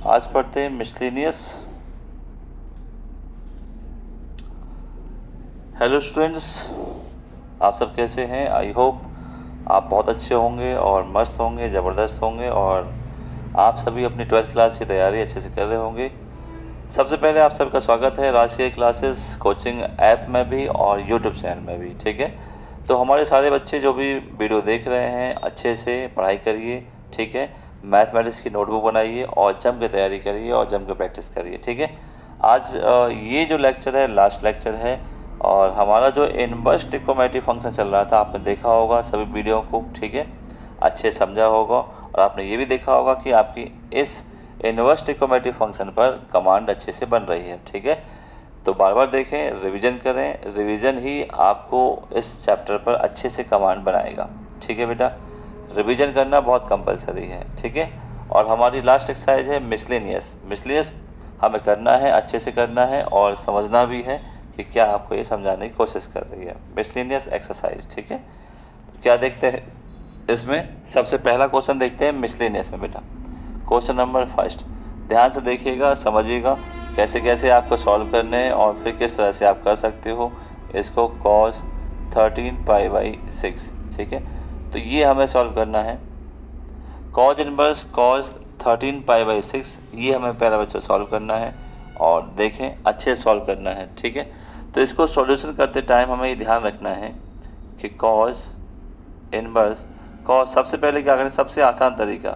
आज पढ़ते हैं मिसलेनियस। हेलो स्टूडेंट्स, आप सब कैसे हैं? आई होप आप बहुत अच्छे होंगे और मस्त होंगे, ज़बरदस्त होंगे और आप सभी अपनी 12th क्लास की तैयारी अच्छे से कर रहे होंगे। सबसे पहले आप सबका स्वागत है राजकीय क्लासेस कोचिंग ऐप में भी और यूट्यूब चैनल में भी। ठीक है, तो हमारे सारे बच्चे जो भी वीडियो देख रहे हैं अच्छे से पढ़ाई करिए। ठीक है, मैथमेटिक्स की नोटबुक बनाइए और जम के तैयारी करिए और जम के प्रैक्टिस करिए। ठीक है, आज ये जो लेक्चर है लास्ट लेक्चर है और हमारा जो इनवर्स ट्रिग्नोमेट्री फंक्शन चल रहा था आपने देखा होगा सभी वीडियो को। ठीक है, अच्छे समझा होगा और आपने ये भी देखा होगा कि आपकी इस इनवर्स ट्रिग्नोमेट्री फंक्शन पर कमांड अच्छे से बन रही है। ठीक है, तो बार बार देखें, रिवीजन करें, रिवीजन ही आपको इस चैप्टर पर अच्छे से कमांड बनाएगा। ठीक है बेटा, रिवीजन करना बहुत कंपलसरी है। ठीक है, और हमारी लास्ट एक्सरसाइज है मिसलेनियस। मिसलेनियस हमें करना है, अच्छे से करना है और समझना भी है कि क्या आपको ये समझाने की कोशिश कर रही है मिसलेनियस एक्सरसाइज। ठीक है, तो क्या देखते हैं इसमें? सबसे पहला क्वेश्चन देखते हैं मिसलेनियस में बेटा। क्वेश्चन नंबर फर्स्ट, ध्यान से देखिएगा, समझिएगा कैसे कैसे आपको सॉल्व करने हैं और फिर किस तरह से आप कर सकते हो इसको। cos 13π/6। ठीक है, तो ये हमें सॉल्व करना है। cos इनवर्स cos 13π/6 ये हमें पहला बच्चा सॉल्व करना है और देखें अच्छे सॉल्व करना है। ठीक है, तो इसको सॉल्यूशन करते टाइम हमें ये ध्यान रखना है कि cos इनवर्स cos, सबसे पहले क्या करें, सबसे आसान तरीका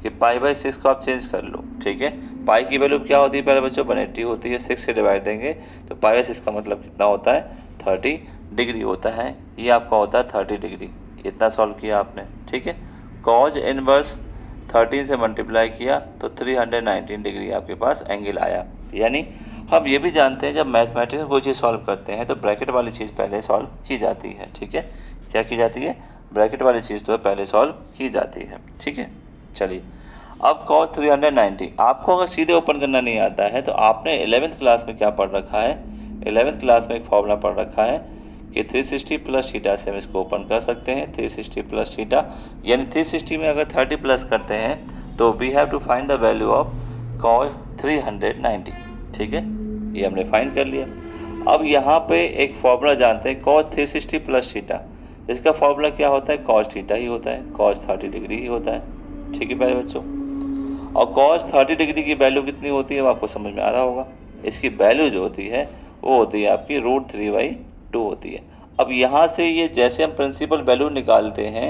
कि π/6 को आप चेंज कर लो। ठीक है, पाई की वैल्यू क्या होती है पहले बच्चों? 180 होती है। 6 से डिवाइड देंगे तो π/6 का मतलब कितना होता है? 30 डिग्री होता है। ये आपका होता है 30 डिग्री। इतना सॉल्व किया आपने। ठीक है, cos इनवर्स 13 से मल्टीप्लाई किया तो 319 डिग्री आपके पास एंगल आया। यानी हम ये भी जानते हैं जब मैथमेटिक्स में कोई चीज़ सॉल्व करते हैं तो ब्रैकेट वाली चीज़ पहले सॉल्व की जाती है। ठीक है, क्या की जाती है? ब्रैकेट वाली चीज़ तो पहले सॉल्व की जाती है। ठीक है, चलिए अब cos 390 आपको अगर सीधे ओपन करना नहीं आता है तो आपने 11th क्लास में क्या पढ़ रखा है? 11th क्लास में एक फॉर्मूला पढ़ रखा है कि 360 प्लस थीटा से हम इसको ओपन कर सकते हैं। 360 प्लस थीटा यानी 360 में अगर 30 प्लस करते हैं तो we have to find the value of cos 390। ठीक है, ये हमने फाइंड कर लिया। अब यहाँ पे एक फॉर्मूला जानते हैं cos 360 प्लस थीटा, इसका फॉर्मूला क्या होता है? cos थीटा ही होता है, cos 30 डिग्री ही होता है। ठीक है प्यारे बच्चों, और cos 30 डिग्री की वैल्यू कितनी होती है वो आपको समझ में आ रहा होगा। इसकी वैल्यू जो होती है वो होती है आपकी √3/2 होती है। अब यहाँ से ये जैसे हम प्रिंसिपल वैल्यू निकालते हैं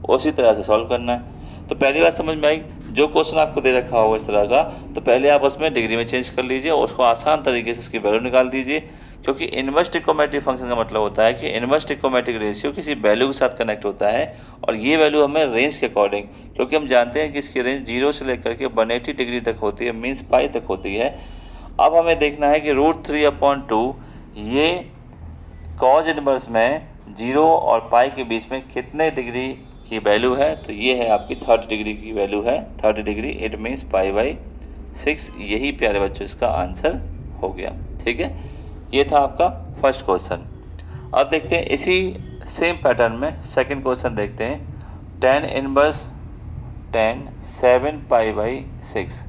उसी तरह से सॉल्व करना है। तो पहली बात समझ में आई, जो क्वेश्चन आपको दे रखा होगा इस तरह का तो पहले आप उसमें डिग्री में चेंज कर लीजिए और उसको आसान तरीके से उसकी वैल्यू निकाल दीजिए। क्योंकि इनवर्स ट्रिग्नोमेट्रिक फंक्शन का मतलब होता है कि इनवर्स ट्रिग्नोमेट्रिक रेशियो किसी वैल्यू के साथ कनेक्ट होता है और ये वैल्यू हमें रेंज के अकॉर्डिंग, क्योंकि हम जानते हैं कि इसकी रेंज 0 से लेकर के 180 डिग्री तक होती है, मीन्स पाई तक होती है। अब हमें देखना है कि √3/2 ये cos इनवर्स में 0 और पाई के बीच में कितने डिग्री की वैल्यू है? तो ये है आपकी 30 डिग्री की वैल्यू है। 30 डिग्री इट मीन्स π/6। यही प्यारे बच्चों इसका आंसर हो गया। ठीक है, ये था आपका फर्स्ट क्वेश्चन। अब देखते हैं इसी सेम पैटर्न में सेकंड क्वेश्चन देखते हैं। tan इनवर्स tan 7π/6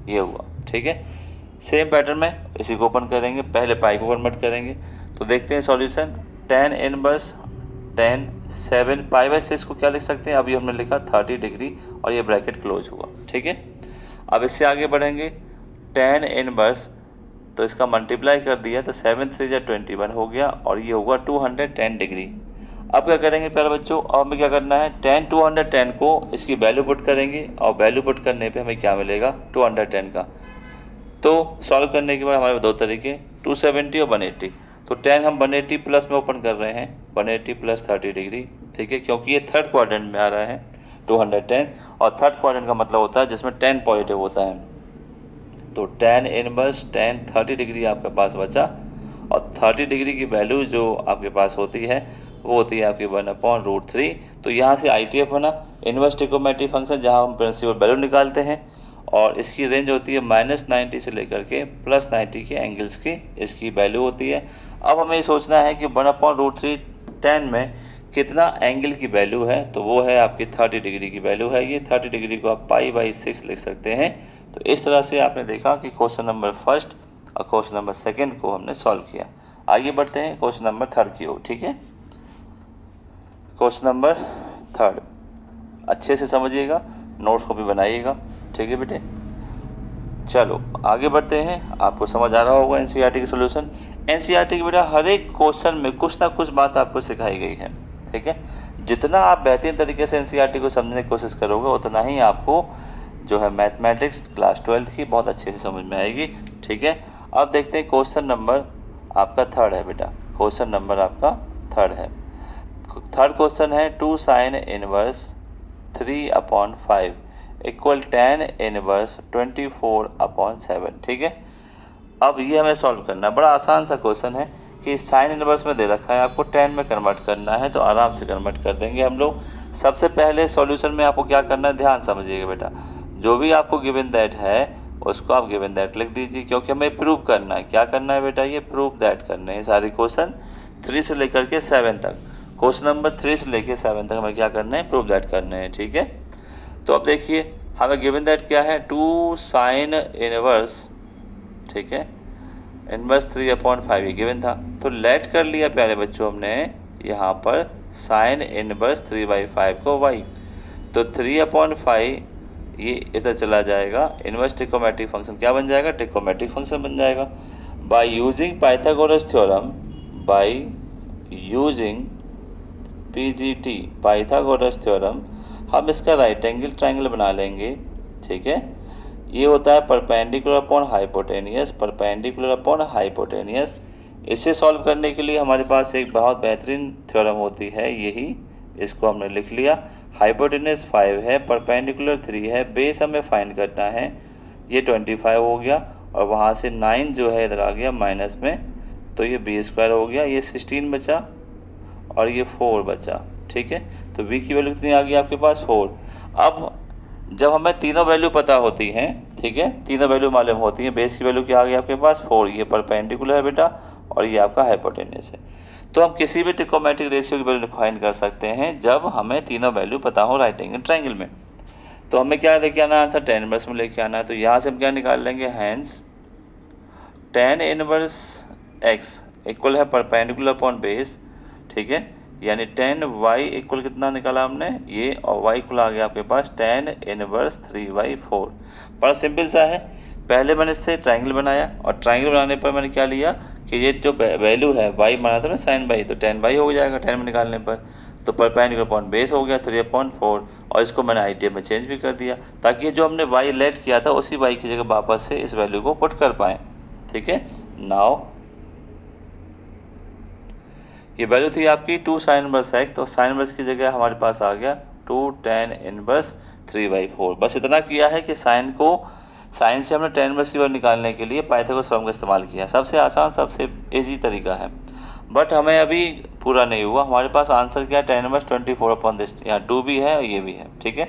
ये हुआ। ठीक है, सेम पैटर्न में इसी को ओपन करेंगे, पहले पाई को कन्वर्ट करेंगे। तो देखते हैं सॉल्यूशन। tan इनवर्स tan 7π/6 को क्या लिख सकते हैं? अभी हमने लिखा 30 डिग्री और ये ब्रैकेट क्लोज हुआ। ठीक है, अब इससे आगे बढ़ेंगे। tan इनवर्स तो इसका मल्टीप्लाई कर दिया तो 7 3 या 21 हो गया और ये होगा 210 डिग्री। अब क्या करेंगे प्यारे बच्चों? अब हमें क्या करना है? tan 210 को इसकी वैल्यू पुट करेंगे और वैल्यू पुट करने पे हमें क्या मिलेगा? 210 का। तो सॉल्व करने के बाद हमारे दो तरीके 270 और 180। तो tan हम 180 प्लस में ओपन कर रहे हैं, 180 प्लस 30 डिग्री। ठीक है, क्योंकि ये थर्ड क्वाड्रेंट में आ रहा है 210 और थर्ड क्वाड्रेंट का मतलब होता है जिसमें 10 पॉजिटिव होता है। तो tan इनवर्स tan 30 डिग्री आपके पास बचा और 30 डिग्री की वैल्यू जो आपके पास होती है वो होती है आपकी 1/√3। तो यहाँ से ITF बना, इनवर्स ट्रिग्नोमेट्रिक फंक्शन, जहाँ हम प्रिंसिपल वैल्यू निकालते हैं और इसकी रेंज होती है -90 से लेकर के +90 के एंगल्स की इसकी वैल्यू होती है। अब हमें सोचना है कि 1/√3 tan में कितना एंगल की वैल्यू है? तो वो है आपकी 30 डिग्री की वैल्यू है। ये 30 डिग्री को आप π/6 लिख सकते हैं, तो इस तरह से आपने देखा कि क्वेश्चन नंबर फर्स्ट और क्वेश्चन नंबर सेकंड को हमने सॉल्व किया। आगे बढ़ते हैं क्वेश्चन नंबर थर्ड की ओर। ठीक है, क्वेश्चन नंबर थर्ड अच्छे से समझिएगा, नोट्स को भी बनाइएगा। ठीक है बेटे, चलो आगे बढ़ते हैं। आपको समझ आ रहा होगा एनसीईआरटी की सॉल्यूशन। एनसीईआरटी की बेटा हर एक क्वेश्चन में कुछ ना कुछ बात आपको सिखाई गई है। ठीक है, जितना आप बेहतरीन तरीके से एनसीईआरटी को समझने की कोशिश करोगे उतना ही आपको जो है मैथमेटिक्स क्लास 12th की बहुत अच्छे से समझ में आएगी। ठीक है, अब देखते हैं क्वेश्चन नंबर आपका थर्ड है बेटा। क्वेश्चन नंबर आपका थर्ड है। थर्ड क्वेश्चन है 2 sin inverse 3/5 equal tan inverse 24/7। ठीक है, अब ये हमें सॉल्व करना है। बड़ा आसान सा क्वेश्चन है कि साइन इनवर्स में दे रखा है, आपको tan में कन्वर्ट करना है, तो आराम से कन्वर्ट कर देंगे हम लोग। सबसे पहले सॉल्यूशन में आपको क्या करना है, ध्यान समझिएगा बेटा। जो भी आपको गिवन दैट है उसको आप गिवन दैट लिख दीजिए, क्योंकि हमें प्रूव करना है। क्या करना है बेटा, ये प्रूव दैट करने हैं सारी क्वेश्चन 3 से लेकर के 7 तक। क्वेश्चन नंबर 3 से लेकर 7 तक हमें क्या करना है, प्रूव दैट करने हैं। ठीक है, तो अब देखिए हमें गिवन दैट क्या है, 2 sin इनवर्स, ठीक है, इनवर्स 3/5 ये गिवन था, तो लेट कर लिया प्यारे बच्चों हमने यहाँ पर साइन इनवर्स 3/5 को y, तो 3/5 ये इधर चला जाएगा, इनवर्स ट्रिकोमेट्रिक फंक्शन क्या बन जाएगा, ट्रिकोमेट्रिक फंक्शन बन जाएगा। By using Pythagoras theorem, by using PGT Pythagoras theorem, हम इसका राइट एंगल ट्रायंगल बना लेंगे। ठीक है, ये होता है perpendicular upon hypotenuse, perpendicular upon hypotenuse. इसे सॉल्व करने के लिए हमारे पास एक बहुत बेहतरीन थ्योरम होती है, यही इसको हमने लिख लिया। हाइपोटेनियस 5 है, परपेंडिकुलर 3 है, बेस हमें फाइंड करना है, ये 25 हो गया, और वहाँ से 9 जो है इधर आ गया माइनस में, तो ये b² हो गया, ये 16 बचा और ये 4 बचा। ठीक है, तो v की वैल्यू कितनी आ गई आपके पास, 4। अब जब हमें तीनों वैल्यू पता होती हैं, ठीक है, तीनों वैल्यू मालूम होती हैं, बेस की वैल्यू क्या आ गई आपके पास 4, ये परपेंडिकुलर है बेटा, और ये आपका हाइपोटेनियस है। तो हम किसी भी ट्रिकोमेट्रिक रेशियो की वैल्यू फाइंड कर सकते हैं जब हमें तीनों वैल्यू पता हो राइट एंगल ट्रायंगल में। तो हमें क्या लेके आना है, आंसर tan इनवर्स में लेके आना है। तो यहाँ से हम क्या निकाल लेंगे, hence tan inverse x equal है परपेंडिकुलर अपॉन बेस। ठीक है, यानी tan y इक्वल कितना निकाला हमने, ये, और y इक्वल आ गया आपके पास tan इनवर्स 3/4। बड़ा सिंपल सा है। पहले मैंने इससे ट्रायंगल बनाया, और ट्रायंगल बनाने पर मैंने क्या लिया कि ये जो वैल्यू है y माना था ना sin y, तो tan y हो जाएगा tan में निकालने पर, तो परपेंडिकुलर अपॉन बेस हो गया 3/4, और इसको मैंने आइडिया में चेंज भी कर दिया ताकि जो हमने y लेट किया था उसी y की जगह वापस से इस वैल्यू को पुट कर पाएँ। ठीक है, नाउ ये वैल्यू थी आपकी 2 sin इनवर्स x, तो sin इनवर्स की जगह हमारे पास आ गया 2 tan इनवर्स 3/4। बस इतना किया है कि साइन से हमने tan इनवर्स की वैल्यू निकालने के लिए पाइथागोरस थ्योरम का इस्तेमाल किया। सबसे आसान, सबसे इजी तरीका है, बट हमें अभी पूरा नहीं हुआ। हमारे पास आंसर क्या है, tan इनवर्स 24/this, यहाँ 2 भी है और ये भी है। ठीक है,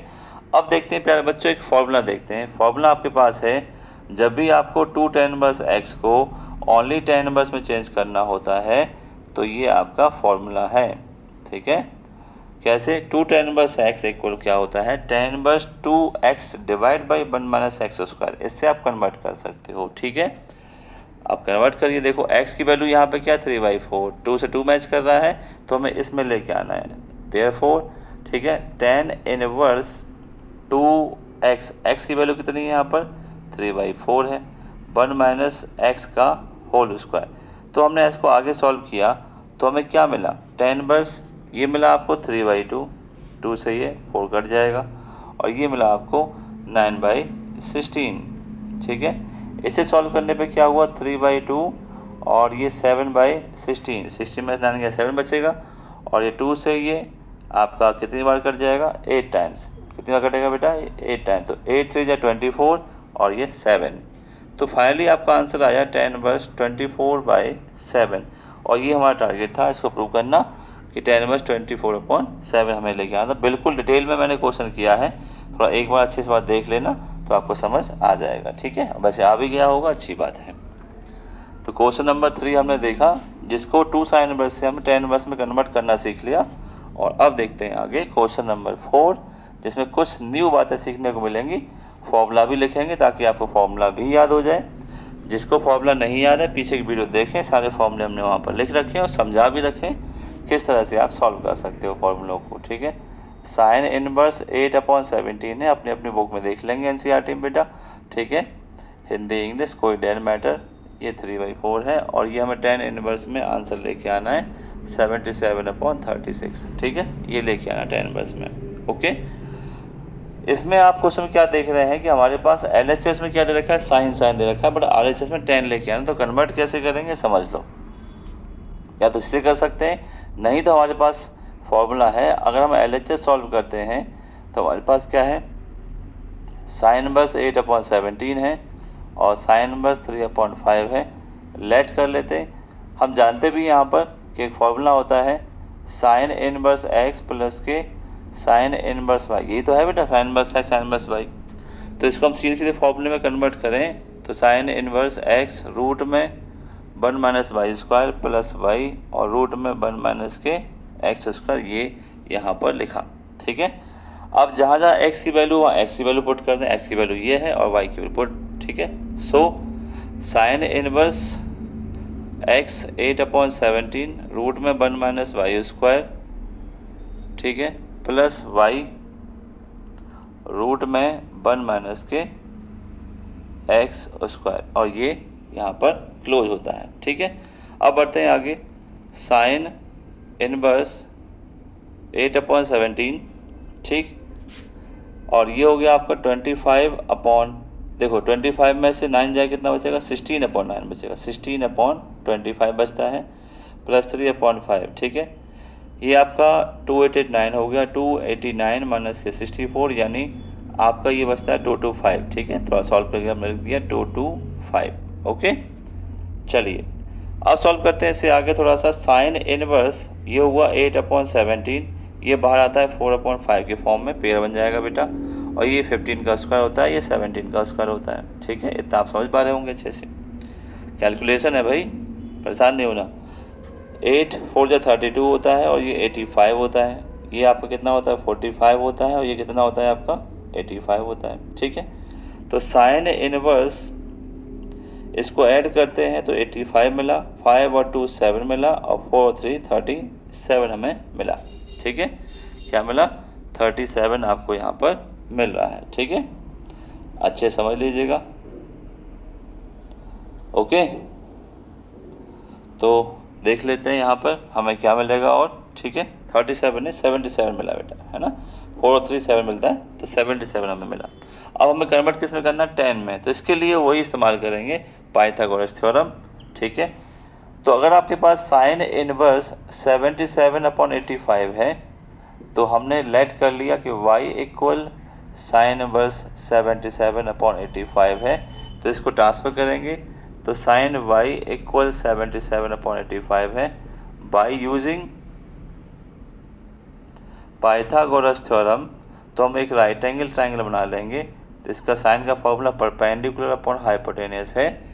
अब देखते हैं प्यारे बच्चों एक फॉर्मूला देखते हैं। फॉर्मूला आपके पास है, जब भी आपको 2 tan इनवर्स x को ओनली tan इनवर्स में चेंज करना होता है तो ये आपका फॉर्मूला है। ठीक है, कैसे, 2 tan इनवर्स x इक्वल क्या होता है, tan inverse 2x divide by 1 - x², इससे आप कन्वर्ट कर सकते हो। ठीक है, आप कन्वर्ट करिए, देखो x की वैल्यू यहाँ पे क्या 3/4, 2 से 2 मैच कर रहा है, तो हमें इसमें लेके आना है, देयरफॉर, ठीक है, tan इनवर्स 2x, x की वैल्यू कितनी है यहाँ पर 3/4 है, 1 - x का होल स्क्वायर। तो हमने इसको आगे सॉल्व किया तो हमें क्या मिला, tan इनवर्स ये मिला आपको 3/2, 2 से ये 4 कट जाएगा, और ये मिला आपको 9/16। ठीक है, इसे सॉल्व करने पे क्या हुआ, 3/2 और ये 7/16, 16 में 9 गया 7 बचेगा, और ये 2 से ये आपका कितनी बार कट जाएगा, 8 टाइम्स। कितनी बार कटेगा बेटा, 8 टाइम, तो 8 3 जा 24 और ये 7। तो फाइनली आपका आंसर आया tan इनवर्स 24/7, और ये हमारा टारगेट था इसको प्रूव करना कि tan इनवर्स 24/7 हमें लेके आना था। बिल्कुल डिटेल में मैंने क्वेश्चन किया है, थोड़ा एक बार अच्छे से बात देख लेना तो आपको समझ आ जाएगा। ठीक है, वैसे आ भी गया होगा, अच्छी बात है। तो क्वेश्चन नंबर 3 हमने देखा, जिसको 2 sin इनवर्स से हम tan इनवर्स में कन्वर्ट करना सीख लिया। और अब देखते हैं आगे क्वेश्चन नंबर 4, जिसमें कुछ न्यू बातें सीखने को मिलेंगी। फॉर्मूला भी लिखेंगे ताकि आपको फॉर्मूला भी याद हो जाए। जिसको फॉर्मूला नहीं याद है पीछे की वीडियो देखें, सारे फॉर्मूले हमने वहाँ पर लिख रखे हैं और समझा भी रखें किस तरह से आप सॉल्व कर सकते हो फॉर्मूलों को, ठीक है। साइन इनवर्स 8/17 है, अपनी अपनी बुक में देख लेंगे एनसीईआरटी में बेटा, ठीक है। हिंदी इंग्लिश कोई डेन मैटर, ये 3/4 है और ये हमें tan इनवर्स में आंसर लेके आना है 77/36, ठीक है, ये लेके आना tan इनवर्स में, ओके। इसमें आप क्वेश्चन क्या देख रहे हैं कि हमारे पास LHS में क्या दे रखा है, साइन दे रखा है, बट RHS में tan लेके आना, तो कन्वर्ट कैसे करेंगे समझ लो। या तो इससे कर सकते हैं, नहीं तो हमारे पास फॉर्मूला है, अगर हम LHS सॉल्व करते हैं तो हमारे पास क्या है, साइन इनवर्स 8/17 है और साइन इनवर्स 3/5 है। लेट कर लेते हैं, हम जानते भी यहाँ पर कि एक फॉर्मूला होता है साइन इनवर्स x प्लस के साइन इनवर्स y, यही तो है बेटा, sign inverse x sign inverse y। तो इसको हम सीधे सीधे फॉर्मूले में कन्वर्ट करें तो साइन इनवर्स x रूट में 1 minus y square plus y और रूट में 1 माइनस के एक्स स्क्वायर, ये यहाँ पर लिखा, ठीक है। अब जहाँ जहाँ x की वैल्यू वहाँ x की वैल्यू पुट कर दें, x की वैल्यू ये है और y की वैल्यू पुट, ठीक है। So sine inverse x 8/17 root में 1 माइनस वाई स्क्वायर, ठीक है, प्लस y रूट में 1 माइनस के एक्स स्क्वायर, और ये यहाँ पर क्लोज होता है, ठीक है। अब बढ़ते हैं आगे, साइन इनवर्स 8/17, ठीक, और ये हो गया आपका 25 देखो 25 में से 9 जाए कितना बचेगा, 16/9 बचेगा, 16/25 बचता है, प्लस 3/5, ठीक है। ये आपका 2889 हो गया, 289 माइनस के 64, यानी आपका ये बचता है 225, ठीक है। थोड़ा सॉल्व करके हमने लिख दिया 225, ओके। चलिए अब सॉल्व करते हैं इससे आगे थोड़ा सा। साइन इनवर्स ये हुआ 8/17, ये बाहर आता है 4/5 के फॉर्म में, पेयर बन जाएगा बेटा, और ये 15 का स्क्वायर होता है, ये 17 का स्क्वायर होता है, ठीक है। इतना आप समझ पा रहे होंगे अच्छे से, कैलकुलेशन है भाई, परेशान नहीं होना। 8 4 जा 32 होता है और ये 85 होता है, ये आपका कितना होता है 45 होता है और ये कितना होता है आपका 85 होता है, ठीक है। तो साइन इनवर्स इसको ऐड करते हैं तो 85 मिला, 5 और 2 7 मिला और 4 और 3 37 हमें मिला, ठीक है। क्या मिला, 37 आपको यहाँ पर मिल रहा है, ठीक है। अच्छे समझ लीजिएगा, ओके। तो देख लेते हैं यहाँ पर हमें क्या मिलेगा, और ठीक है 37 नहीं 77 मिला बेटा, है ना, 4 और 3 7 मिलता है, तो 77 हमें मिला। अब हमें कन्वर्ट किस में करना है, 10 में, तो इसके लिए वही इस्तेमाल करेंगे पाइथागोरस थ्योरम, ठीक है। तो अगर आपके पास साइन इनवर्स 77/85 है तो हमने लेट कर लिया कि y इक्वल साइन इनवर्स 77/85 है, तो इसको ट्रांसफर करेंगे तो साइन y इक्वल 77/85 है। बाय यूजिंग पाइथागोरस थ्योरम तो हम एक राइट एंगल ट्राइंगल बना लेंगे, तो इसका साइन का फॉर्मूला परपेंडिकुलर अपॉन हाइपोटेनियस है,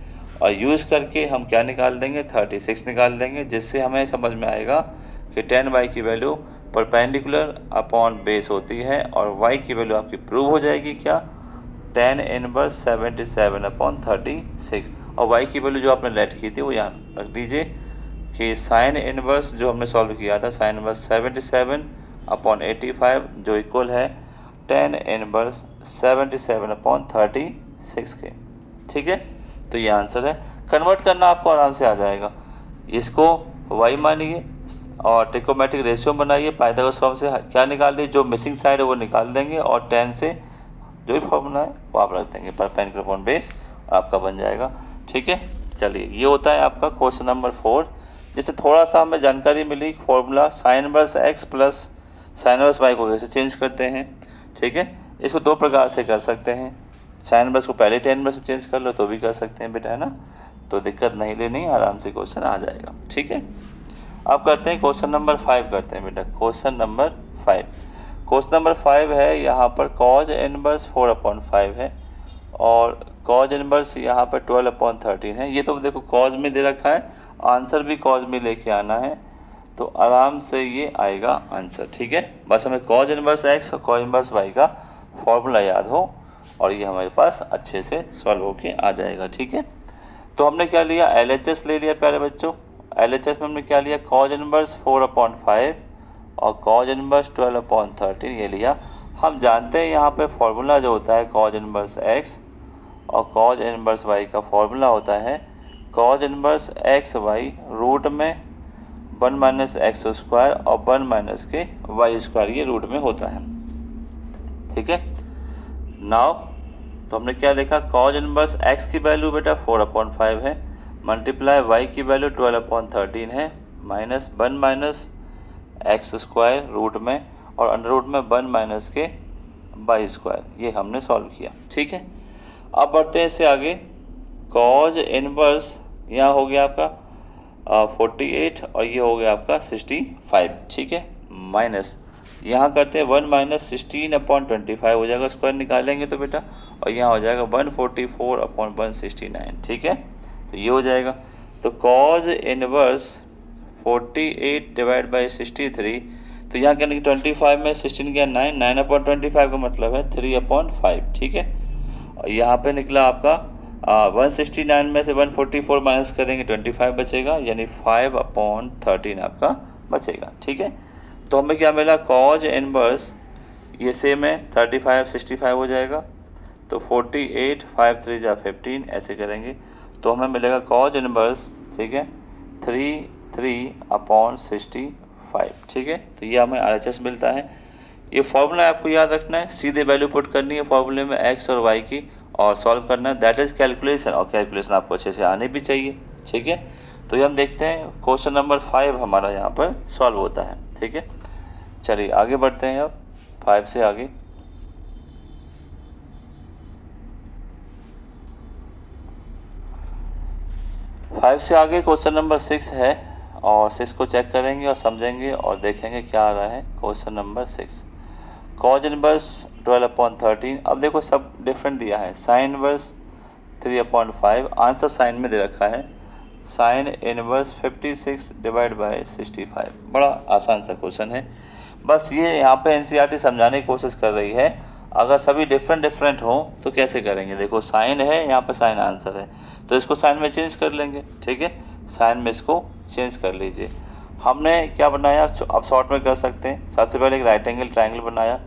और यूज़ करके हम क्या निकाल देंगे 36 निकाल देंगे, जिससे हमें समझ में आएगा कि tan y की वैल्यू परपेंडिकुलर अपॉन बेस होती है, और y की वैल्यू आपकी प्रूव हो जाएगी क्या, tan इनवर्स 77/36, और y की वैल्यू जो आपने लेट की थी वो यहाँ रख दीजिए कि साइन इनवर्स जो हमने सॉल्व किया था साइन इनवर्स 77/85 जो इक्वल है tan इनवर्स 77/36 के, ठीक है। तो ये आंसर है। कन्वर्ट करना आपको आराम से आ जाएगा, इसको y मानिए और ट्रिकोमेट्रिक रेशियो बनाइए, पाइथागोरस फॉर्म से क्या निकाल दिए, जो मिसिंग साइड है वो निकाल देंगे, और tan से जो भी फॉर्मूला है वो आप रख देंगे परपेंडिकुलर अपॉन बेस, आपका बन जाएगा, ठीक है। चलिए ये होता है आपका क्वेश्चन नंबर 4, जिससे थोड़ा सा हमें जानकारी मिली formula sine inverse x plus sine inverse y को कैसे चेंज करते हैं, ठीक है। इसको दो प्रकार से कर सकते हैं, साइन इनवर्स को पहले tan इनवर्स में चेंज कर लो तो भी कर सकते हैं बेटा, है ना, तो दिक्कत नहीं लेनी, आराम से क्वेश्चन आ जाएगा, ठीक है। अब करते हैं क्वेश्चन नंबर 5 करते हैं बेटा, क्वेश्चन नंबर 5। क्वेश्चन नंबर 5 है, यहाँ पर कॉज इनवर्स 4/5 है और कॉज इनवर्स यहाँ पर 12/13 है। ये तो देखो कॉज में दे रखा है, आंसर भी कॉज में लेके आना है, तो आराम से ये आएगा आंसर, ठीक है। बस हमें कॉज इनवर्स x और कॉज इनवर्स y का फॉर्मूला याद हो और ये हमारे पास अच्छे से सॉल्व होके आ जाएगा। ठीक है, तो हमने क्या लिया, LHS ले लिया प्यारे बच्चों। LHS में हमने क्या लिया, cos इनवर्स 4/5 और cos इनवर्स 12/13 ये लिया। हम जानते हैं यहाँ पे फॉर्मूला जो होता है cos इनवर्स x और cos इनवर्स y का फॉर्मूला होता है cos inverse x y root में 1 माइनस एक्स स्क्वायर और 1 माइनस के वाई स्क्वायर, ये रूट में होता है। ठीक है, नाउ तो हमने क्या लिखा, cos इनवर्स x की वैल्यू बेटा 4/5 है, मल्टीप्लाई y की वैल्यू 12/13 है, minus 1 minus x square root में और अंडर रूट में 1 माइनस के वाई स्क्वायर, ये हमने सॉल्व किया। ठीक है, अब बढ़ते हैं इससे आगे। cos इनवर्स यहाँ हो गया आपका 48 और ये हो गया आपका 65। ठीक है, माइनस यहाँ करते हैं 1 माइनस 16/25 हो जाएगा, स्क्वायर निकालेंगे तो बेटा, और यहाँ हो जाएगा 144/169। ठीक है, तो ये हो जाएगा। तो cos इनवर्स 48 डिवाइड बाई 63, तो यहाँ कहने की 25 में 16 गया 9, 9/25 का मतलब है 3/5। ठीक है, और यहाँ पे निकला आपका 169 में से 144 माइनस करेंगे 25 बचेगा, यानी 5/13 आपका बचेगा। ठीक है, तो हमें क्या मिला, cos इनवर्स ये सेम है 35 65 हो जाएगा, तो 48 5 3 जा 15 ऐसे करेंगे तो हमें मिलेगा cos इनवर्स, ठीक है, 3/65। ठीक है, तो ये हमें RHS मिलता है। ये फॉर्मूला आपको याद रखना है, सीधे वैल्यू पुट करनी है फॉर्मूले में x और y की और सॉल्व करना है, दैट इज़ कैलकुलेशन, और कैलकुलेशन आपको अच्छे से आने भी चाहिए। ठीक है, तो ये हम देखते हैं क्वेश्चन नंबर 5 हमारा यहाँ पर सॉल्व होता है। ठीक है, चलिए आगे बढ़ते हैं अब 5 से आगे। क्वेश्चन नंबर 6 है और 6 को चेक करेंगे और समझेंगे और देखेंगे क्या आ रहा है। Question number 6, cos inverse 12/13। अब देखो सब डिफरेंट दिया है, साइन इनवर्स 3/5, आंसर साइन में दे रखा है, साइन इनवर्स 56 डिवाइड बाई 65। बड़ा आसान सा क्वेश्चन है, बस ये यहाँ पे NCERT समझाने की कोशिश कर रही है। अगर सभी डिफरेंट हो तो कैसे करेंगे, देखो साइन है, यहाँ पे साइन आंसर है, तो इसको साइन में चेंज कर लेंगे। ठीक है, साइन में इसको चेंज कर लीजिए। हमने क्या बनाया, अब शॉर्ट में कर सकते हैं। सबसे पहले एक राइट एंगल ट्रायंगल बनाया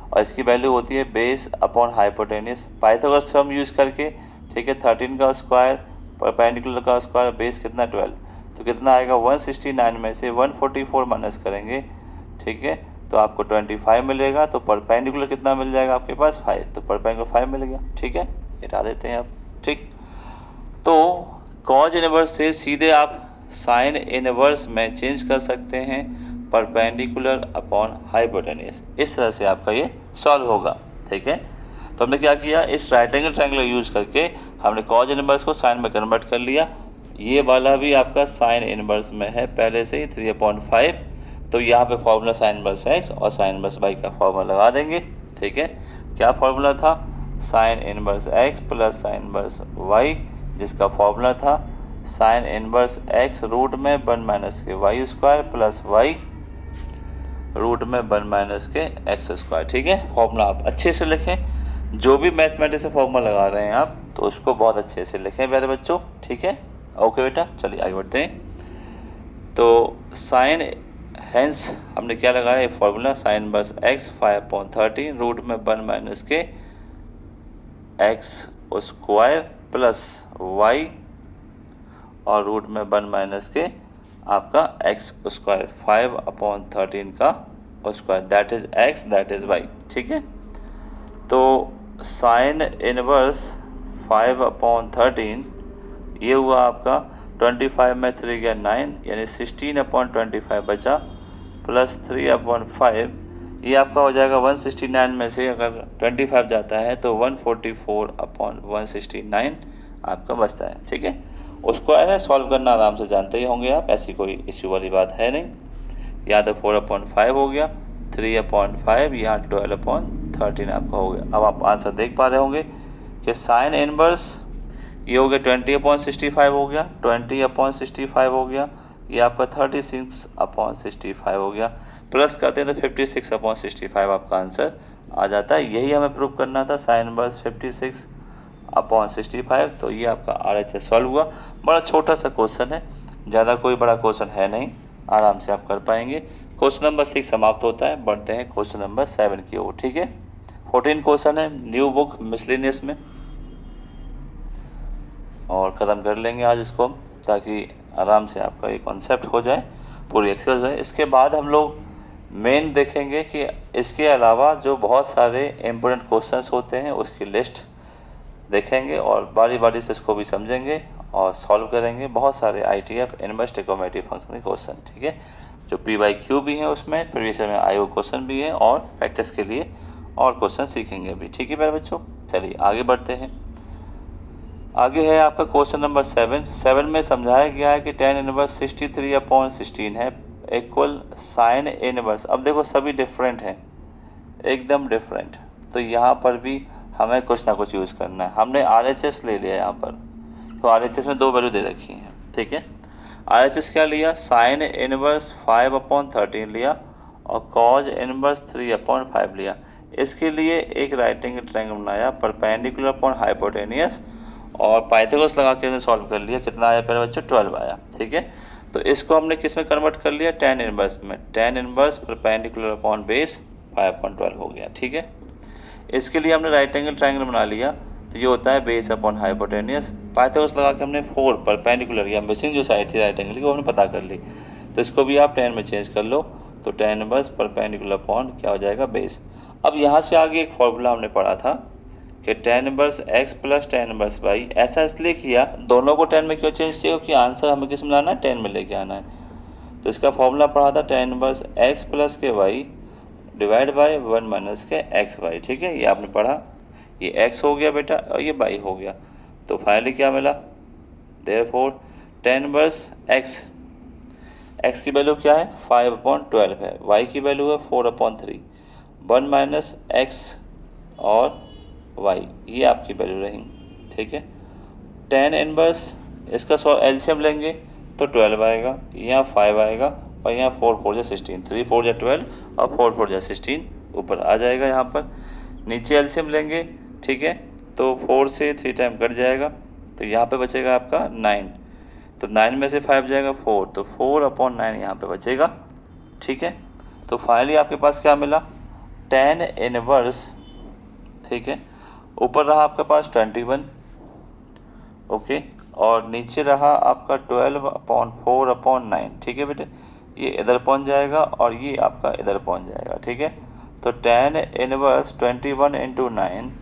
और इसकी वैल्यू होती है base upon hypotenuse, Pythagoras theorem use करके। ठीक है, 13 का स्क्वायर परपेंडिकुलर का स्क्वायर बेस कितना 12, तो कितना आएगा 169 में से 144 माइनस करेंगे। ठीक है, तो आपको 25 मिलेगा, तो परपेंडिकुलर कितना मिल जाएगा आपके पास 5, तो परपेंडिकुलर 5 मिल गया। ठीक है, हटा देते हैं अब। ठीक, तो cos इनवर्स से सीधे आप साइन इनवर्स में चेंज कर सकते हैं परपेंडिकुलर अपॉन हाइपोटेन्यूस, इस तरह से आपका ये सॉल्व होगा। ठीक है, तो हमने क्या किया, इस राइट एंगल ट्रायंगल यूज़ करके हमने cos इनवर्स को साइन में कन्वर्ट कर लिया। ये वाला भी आपका साइन इनवर्स में है पहले से ही 3/5, तो यहाँ पे फॉर्मूला साइन इनवर्स x और साइन इनवर्स y का फॉर्मूला लगा देंगे। ठीक है, क्या फॉर्मूला था, sine inverse x plus sine inverse y, जिसका फॉर्मूला था साइन इनवर्स x रूट में 1 माइनस के y square plus y root में 1 माइनस के एक्स स्क्वायर। ठीक है, फॉर्मूला आप अच्छे से लिखें, जो भी मैथमेटिक्स से फॉर्मूला लगा रहे हैं आप तो उसको बहुत अच्छे से लिखें मेरे बच्चों। ठीक है, ओके बेटा, चलिए आगे बढ़ते हैं। तो साइन हेंस हमने क्या लगाया, ये formula sine inverse x 5/13 root में 1 माइनस के एक्स स्क्वायर प्लस y और रूट में 1 माइनस के आपका एक्स स्क्वायर 5/13 का square, that is x that is y। ठीक है, तो साइन इनवर्स 5/13 ये हुआ आपका 25 में 3 गया 9, यानी 16/25 बचा प्लस 3/5, ये आपका हो जाएगा 169 में से अगर 25 जाता है तो 144/169 आपका बचता है। ठीक है, उसको है सॉल्व करना आराम से जानते ही होंगे आप, ऐसी कोई इश्यू वाली बात है नहीं। यहाँ तो 4/5 हो गया, 3/5, यहाँ 12/13 आपका हो गया। अब आप आंसर देख पा रहे होंगे कि साइन इनवर्स ये हो गया 20/65 हो गया, 20/65 हो गया, ये आपका 36/65 हो गया, प्लस करते हैं तो 56/65 आपका आंसर आ जाता है। यही हमें प्रूव करना था, साइन इनवर्स 56/65। तो ये आपका RHS सॉल्व हुआ। बड़ा छोटा सा क्वेश्चन है, ज़्यादा कोई बड़ा क्वेश्चन है नहीं, आराम से आप कर पाएंगे। क्वेश्चन नंबर 6 समाप्त होता है, बढ़ते हैं क्वेश्चन नंबर 7 की ओर। ठीक है, 14 क्वेश्चन है न्यू बुक मिसलेनियस में, और ख़त्म कर लेंगे आज इसको हम, ताकि आराम से आपका ये कॉन्सेप्ट हो जाए, पूरी एक्सरसाइज हो जाए। इसके बाद हम लोग मेन देखेंगे कि इसके अलावा जो बहुत सारे इम्पोर्टेंट क्वेश्चंस होते हैं उसकी लिस्ट देखेंगे, और बारी बारी से इसको भी समझेंगे और सॉल्व करेंगे। बहुत सारे ITF इनवर्स ट्रिगोनोमेट्री फंक्शन के क्वेश्चन, ठीक है, जो PYQ भी हैं उसमें, प्रीवियस ईयर में IO क्वेश्चन भी हैं, और प्रैक्टिस के लिए और क्वेश्चन सीखेंगे भी। ठीक है प्यारे बच्चों, चलिए आगे बढ़ते हैं। आगे है आपका क्वेश्चन नंबर 7 में समझाया गया है कि tan इनवर्स 63/16 है इक्वल साइन इनवर्स। अब देखो सभी डिफरेंट हैं, एकदम डिफरेंट, तो यहाँ पर भी हमें कुछ ना कुछ यूज़ करना है। हमने RHS ले लिया यहाँ पर, तो RHS में 2 वैल्यू दे रखी हैं, ठीक है। RHS क्या लिया, साइन इनवर्स 5/13 लिया और कॉज इनवर्स 3/5 लिया। इसके लिए एक राइट एंगल ट्रायंगल बनाया परपेंडिकुलर अपॉन हाइपोटेनियस, और पाइथागोरस लगा के हमने सॉल्व कर लिया। कितना आया पहले बच्चों, 12 आया, ठीक है। तो इसको हमने किस में कन्वर्ट कर लिया, tan इनवर्स में। tan inverse perpendicular upon base 5/12 हो गया, ठीक है। इसके लिए हमने राइट एंगल ट्रायंगल बना लिया, तो ये होता है बेस अपॉन हाइपोटेनियस। पाइथागोरस लगा के हमने 4 परपेंडिकुलर या मिसिंग जो साइड थी राइट एंगल की वो हमने पता कर ली, तो इसको भी आप tan में चेंज कर लो, तो tan इनवर्स परपेंडिकुलर अपॉन क्या हो जाएगा, बेस। अब यहाँ से आगे एक फॉर्मूला हमने पढ़ा था कि tan inverse x plus tan inverse y। ऐसा इसलिए किया, दोनों को tan में क्यों चेंज किया, क्योंकि आंसर हमें किस में लाना है, tan में लेके आना है। तो इसका फॉर्मूला पढ़ा था tan इनवर्स x प्लस के y डिवाइड बाय 1 माइनस के एक्स वाई, ठीक है। ये आपने पढ़ा, ये x हो गया बेटा और ये y हो गया। तो फाइनली क्या मिला, देयरफॉर tan इनवर्स x की वैल्यू क्या है, 5/12 है, y की वैल्यू है 4/3, 1 माइनस x और y, ये आपकी वैल्यू रही, ठीक है। tan इनवर्स इसका एलसीएम लेंगे तो 12 आएगा, यहाँ 5 आएगा, और यहाँ 4 4 16, 3 4 12 और 4 4 16 ऊपर आ जाएगा। यहाँ पर नीचे एलसीएम लेंगे, ठीक है, तो 4 से 3 टाइम कट जाएगा, तो यहाँ पे बचेगा आपका 9, तो 9 में से 5 जाएगा 4, तो 4/9 यहाँ पे बचेगा, ठीक है। तो फाइनली आपके पास क्या मिला, tan इनवर्स, ठीक है, ऊपर रहा आपके पास 21, ओके, और नीचे रहा आपका 12/4/9, ठीक है बेटे। ये इधर पहुंच जाएगा और ये आपका इधर पहुंच जाएगा, ठीक है। तो tan इनवर्स 21 × 9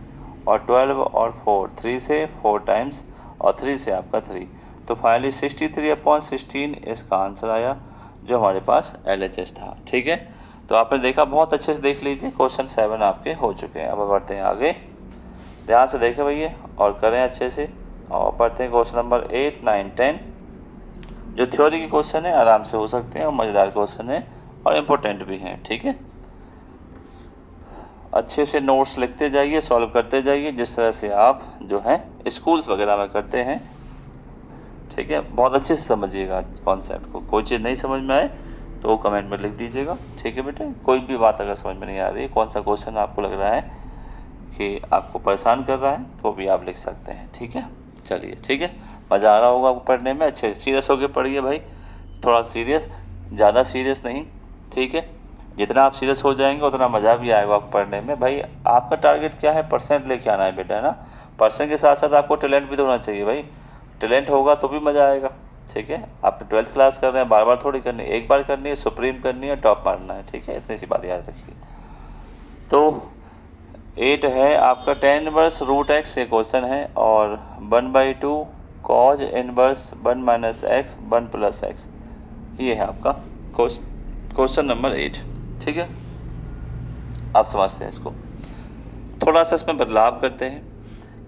और 12 और 4, 3 से 4 टाइम्स और 3 से आपका 3, तो फाइनली 63/16 इसका आंसर आया, जो हमारे पास LHS था, ठीक है। तो आपने देखा, बहुत अच्छे से देख लीजिए, क्वेश्चन 7 आपके हो चुके हैं। अब बढ़ते हैं आगे, ध्यान से देखें भैया और करें अच्छे से, और पढ़ते हैं क्वेश्चन नंबर 8 9 10। जो थ्योरी के क्वेश्चन है आराम से हो सकते हैं और मज़ेदार क्वेश्चन है और इम्पोर्टेंट भी हैं, ठीक है। अच्छे से नोट्स लिखते जाइए, सॉल्व करते जाइए, जिस तरह से आप जो है स्कूल्स वगैरह में करते हैं, ठीक है। बहुत अच्छे से समझिएगा कॉन्सेप्ट को, कोई चीज़ नहीं समझ में आए तो कमेंट में लिख दीजिएगा, ठीक है बेटे। कोई भी बात अगर समझ में नहीं आ रही, कौन सा क्वेश्चन आपको लग रहा है कि आपको परेशान कर रहा है, तो भी आप लिख सकते हैं, ठीक है। चलिए, ठीक है, मज़ा आ रहा होगा आपको पढ़ने में, अच्छे सीरियस होकर पढ़िए भाई, थोड़ा सीरियस, ज़्यादा सीरियस नहीं, ठीक है। जितना आप सीरियस हो जाएंगे उतना मज़ा भी आएगा आपको पढ़ने में। भाई आपका टारगेट क्या है, परसेंट लेके आना है बेटा, है ना। परसेंट के साथ साथ आपको टैलेंट भी तो होना चाहिए भाई, टैलेंट होगा तो भी मज़ा आएगा, ठीक है। आप 12th क्लास कर रहे हैं, बार बार थोड़ी करनी है, एक बार करनी है, सुप्रीम करनी है, टॉप मारना है, ठीक है। इतनी सी बात याद रखिए। तो 8 है आपका tan इनवर्स √x, ये क्वेश्चन है, और 1/2 cos inverse 1 minus x 1 plus x, ये है आपका क्वेश्चन नंबर 8, ठीक है। आप समझते हैं इसको। थोड़ा सा इसमें बदलाव करते हैं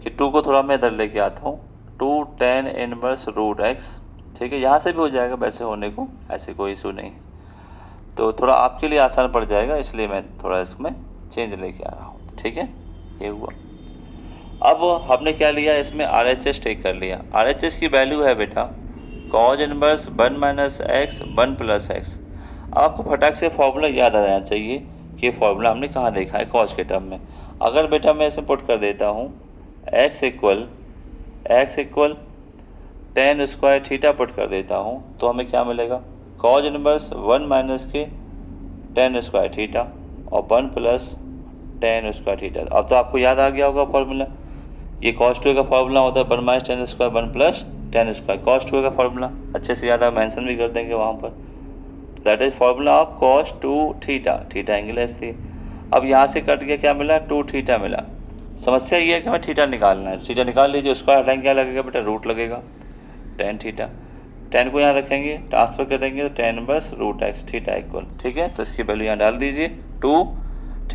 कि 2 को थोड़ा मैं इधर लेके आता हूँ, 2 tan इनवर्स √x, ठीक है। यहाँ से भी हो जाएगा वैसे होने को, ऐसे कोई इशू नहीं है, तो थोड़ा आपके लिए आसान पड़ जाएगा, इसलिए मैं थोड़ा इसमें चेंज लेके आ रहा हूँ, ठीक है। ये हुआ। अब हमने क्या लिया, इसमें RHS टेक कर लिया। RHS की वैल्यू है बेटा cos inverse 1 minus x 1 plus x. अब आपको फटाक से फॉर्मूला याद आ जाना चाहिए कि फॉर्मूला हमने कहाँ देखा है कॉज के टर्म में। अगर बेटा मैं इसमें पुट कर देता हूँ x equal tan square theta put कर देता हूँ तो हमें क्या मिलेगा, कॉज इनवर्स 1 माइनस के tan स्क्वायर थीटा और 1 प्लस tan स्क्वायर थीटा। अब तो आपको याद आ गया होगा फॉर्मूला, ये cos 2a का फॉर्मूला होता है 1 minus tan square 1 plus tan square, cos 2a का फॉर्मूला अच्छे से याद है, मेंशन भी कर देंगे वहाँ पर। That is formula of cos 2 theta, theta angle S थी। अब यहाँ से कट गया, क्या मिला, 2 थीटा मिला। समस्या ये है कि हमें थीटा निकालना है, थीटा निकाल लीजिए, उसका हटाएंगे क्या लगेगा बेटा, रूट लगेगा, tan थीटा। tan को यहाँ रखेंगे, ट्रांसफर कर देंगे तो tan inverse root x theta equal, ठीक है। तो इसकी वैल्यू यहाँ डाल दीजिए, 2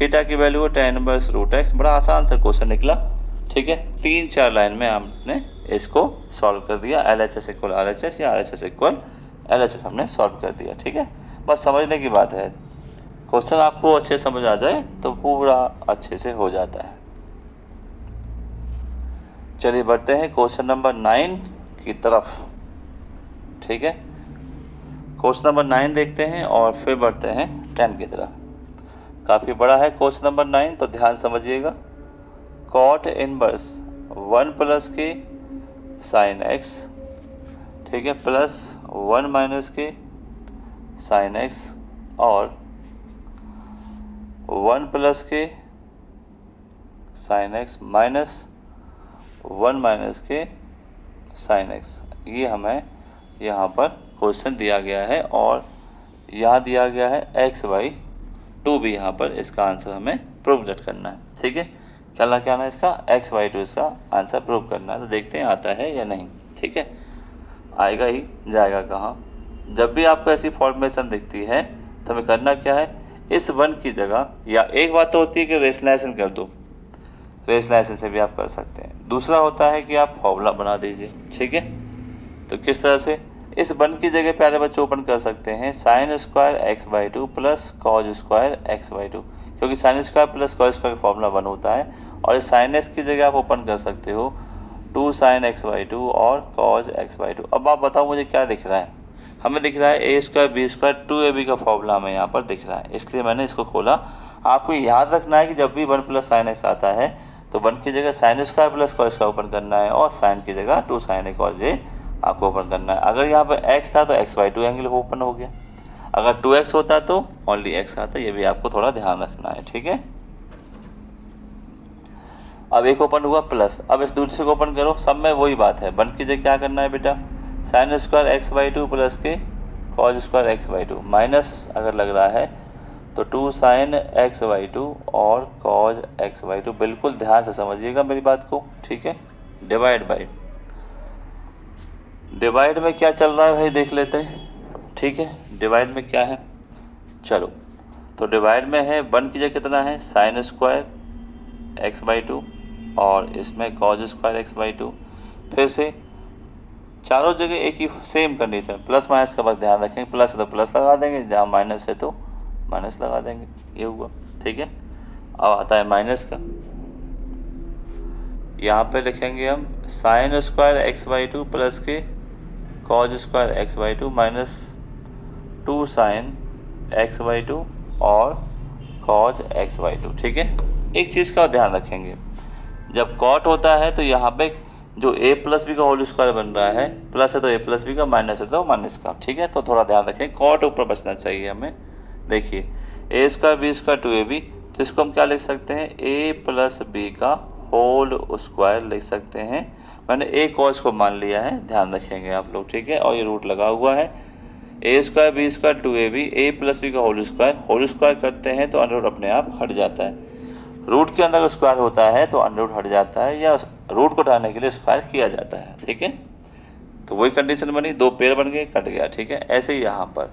थीटा की वैल्यू है tan इनवर्स रूट एक्स। बड़ा आसान सा क्वेश्चन निकला, ठीक है। 3-4 लाइन में हमने इसको सॉल्व कर दिया, LHS इक्वल RHS या RHS इक्वल LHS हमने सॉल्व कर दिया, ठीक है। बस समझने की बात है, क्वेश्चन आपको अच्छे समझ आ जाए तो पूरा अच्छे से हो जाता है। चलिए बढ़ते हैं क्वेश्चन नंबर 9 की तरफ, ठीक है। क्वेश्चन नंबर 9 देखते हैं और फिर बढ़ते हैं 10 की तरफ। काफ़ी बड़ा है क्वेश्चन नंबर 9, तो ध्यान समझिएगा। कॉट इनवर्स 1 प्लस के साइन एक्स, ठीक है, प्लस 1 माइनस के साइन एक्स और 1 प्लस के साइन एक्स माइनस 1 माइनस के साइन एक्स, ये हमें यहाँ पर क्वेश्चन दिया गया है और यहाँ दिया गया है x/2 भी, यहाँ पर इसका आंसर हमें प्रूव करना है, ठीक है। क्या है इसका, x/2 इसका आंसर प्रूव करना है। तो देखते हैं आता है या नहीं, ठीक है। आएगा ही, जाएगा कहाँ। जब भी आपको ऐसी फॉर्मेशन दिखती है तो हमें करना क्या है, इस 1 की जगह, या एक बात तो होती है कि रेशनलाइजेशन कर दो, रेशनलाइजेशन से भी आप कर सकते हैं। दूसरा होता है कि आप फॉर्मूला बना दीजिए, ठीक है। तो किस तरह से, इस 1 की जगह प्यारे बच्चे ओपन कर सकते हैं sign square x/2 plus cause square x/2, क्योंकि sine square plus cos square का फॉर्मूला 1 होता है। और इस साइन एक्स की जगह आप ओपन कर सकते हो 2 साइन x/2 और कॉज x/2। अब आप बताओ मुझे क्या दिख रहा है, हमें दिख रहा है a square b square 2ab का फॉर्मूला हमें यहाँ पर दिख रहा है, इसलिए मैंने इसको खोला। आपको याद रखना है कि जब भी 1 प्लस साइन एक्स आता है तो 1 की जगह sine square plus cos square open करना है और साइन की जगह 2 साइन ए कॉज ए आपको ओपन करना है। अगर यहाँ पर x था तो x/2 एंगल ओपन हो गया, अगर 2x होता तो ओनली x आता, ये भी आपको थोड़ा ध्यान रखना है, ठीक है। अब एक ओपन हुआ प्लस, अब इस दूसरे को ओपन करो, सब में वही बात है। 1 की जगह क्या करना है बेटा, साइन स्क्वायर x/2 प्लस के कॉज स्क्वायर x/2, माइनस अगर लग रहा है तो 2 साइन x/2 और कॉज x/2। बिल्कुल ध्यान से समझिएगा मेरी बात को, ठीक है। डिवाइड बाई, डिवाइड में क्या चल रहा है भाई देख लेते हैं, ठीक है। डिवाइड में क्या है, चलो तो डिवाइड में है 1 की जगह कितना है, साइन स्क्वायर x/2 और इसमें कॉज स्क्वायर x/2। फिर से चारों जगह एक ही सेम कंडीशन, प्लस माइनस का बस ध्यान रखेंगे, प्लस है तो प्लस लगा देंगे, जहाँ माइनस है तो माइनस लगा देंगे, ये हुआ, ठीक है। अब आता है माइनस का, यहाँ पे लिखेंगे हम साइन स्क्वायर x/2 प्लस के cos square x/2 minus 2 sine x/2 और कॉज x/2, ठीक है। एक चीज़ का ध्यान रखेंगे, जब कॉट होता है तो यहाँ पे जो a प्लस बी का होल स्क्वायर बन रहा है, प्लस है तो a प्लस बी का, माइनस है तो माइनस का, ठीक है। तो थोड़ा ध्यान रखें, कॉट ऊपर बचना चाहिए हमें। देखिए a square b square 2ab, तो इसको हम क्या लिख सकते हैं, a प्लस बी का होल स्क्वायर लिख सकते हैं। मैंने a कॉज को मान लिया है, ध्यान रखेंगे आप लोग, ठीक है। और ये रूट लगा हुआ है, a square b square 2ab, a plus b का होल स्क्वायर करते हैं तो अंडर रूट अपने आप हट जाता है। रूट के अंदर स्क्वायर होता है तो अंडर रूट हट जाता है, या रूट को हटाने के लिए स्क्वायर किया जाता है, ठीक है। तो वही कंडीशन बनी, 2 पेड़ बन गए, कट गया, ठीक है। ऐसे ही यहाँ पर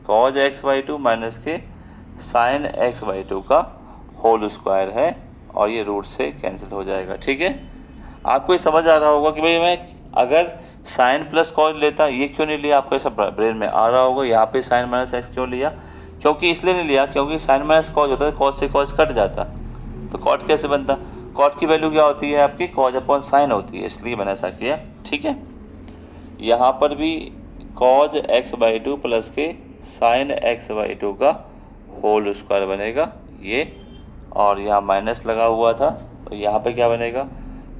कॉज x/2 माइनस के साइन x/2 का होल स्क्वायर है और ये रूट से कैंसिल हो जाएगा, ठीक है। आपको ये समझ आ रहा होगा कि भाई मैं अगर साइन प्लस कॉज लेता, ये क्यों नहीं लिया, आपको ऐसा ब्रेन में आ रहा होगा। यहाँ पे साइन माइनस एक्स क्यों लिया, क्योंकि इसलिए नहीं लिया क्योंकि साइन माइनस कॉज होता है, कॉज से कॉज कट जाता, तो कॉट कैसे बनता, कॉट की वैल्यू क्या होती है आपकी, कॉज अपॉन साइन होती है, इसलिए मैंने ऐसा किया, ठीक है। यहाँ पर भी कॉज x/2 प्लस के साइन x/2 का होल स्क्वायर बनेगा, ये, और यहाँ माइनस लगा हुआ था, तो यहाँ पे क्या बनेगा,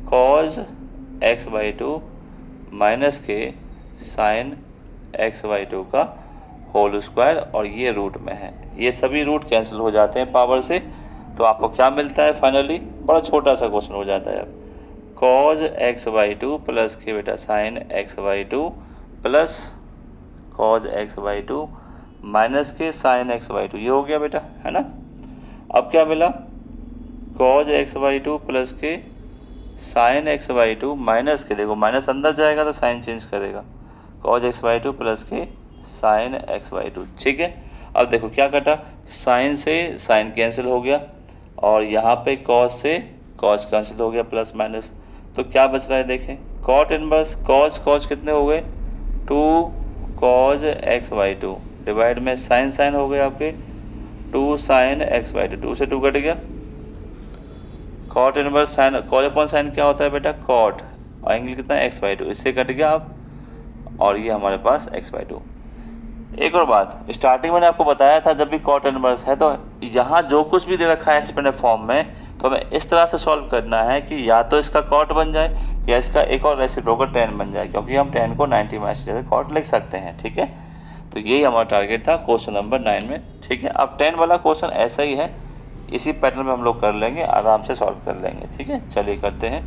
कॉज x/2 माइनस के साइन x/2 का होल स्क्वायर, और ये रूट में है, ये सभी रूट कैंसिल हो जाते हैं पावर से, तो आपको क्या मिलता है फाइनली, बड़ा छोटा सा क्वेश्चन हो जाता है, कॉज x/2 प्लस के बेटा sine x/2 plus cos x/2 minus के साइन x/2, ये हो गया बेटा, है ना। अब क्या मिला, कॉज x/2 प्लस के साइन x/2 माइनस के, देखो माइनस अंदर जाएगा तो साइन चेंज करेगा, कॉज x/2 प्लस के साइन x/2, ठीक है। अब देखो क्या कटा, साइन से साइन कैंसिल हो गया, और यहाँ पे कॉस से कॉस कैंसिल हो गया, प्लस माइनस, तो क्या बच रहा है देखें, कॉट इनवर्स कॉज कॉज कितने हो गए, 2 कॉज x/2 डिवाइड में साइन साइन हो गए आपके 2 साइन x/2, 2 से 2 कट गया, cot inverse sine, cos upon sine क्या होता है बेटा, कॉट, और एंगल कितना है x/2, इससे कट गया आप, और ये हमारे पास x/2। एक और बात, स्टार्टिंग मैंने आपको बताया था जब भी कॉट इनवर्स है तो यहाँ जो कुछ भी दे रखा है एक्सपेंडेड फॉर्म में, तो हमें इस तरह से सॉल्व करना है कि या तो इसका कॉट बन जाए या इसका एक और रेसिप्रोकल tan बन जाए, क्योंकि हम tan को 90 माइनस जैसे कॉट लिख सकते हैं, ठीक है। तो यही हमारा टारगेट था क्वेश्चन नंबर 9 में, ठीक है। अब 10 वाला क्वेश्चन ऐसा ही है, इसी पैटर्न में हम लोग कर लेंगे, आराम से सॉल्व कर लेंगे, ठीक है। चलिए करते हैं,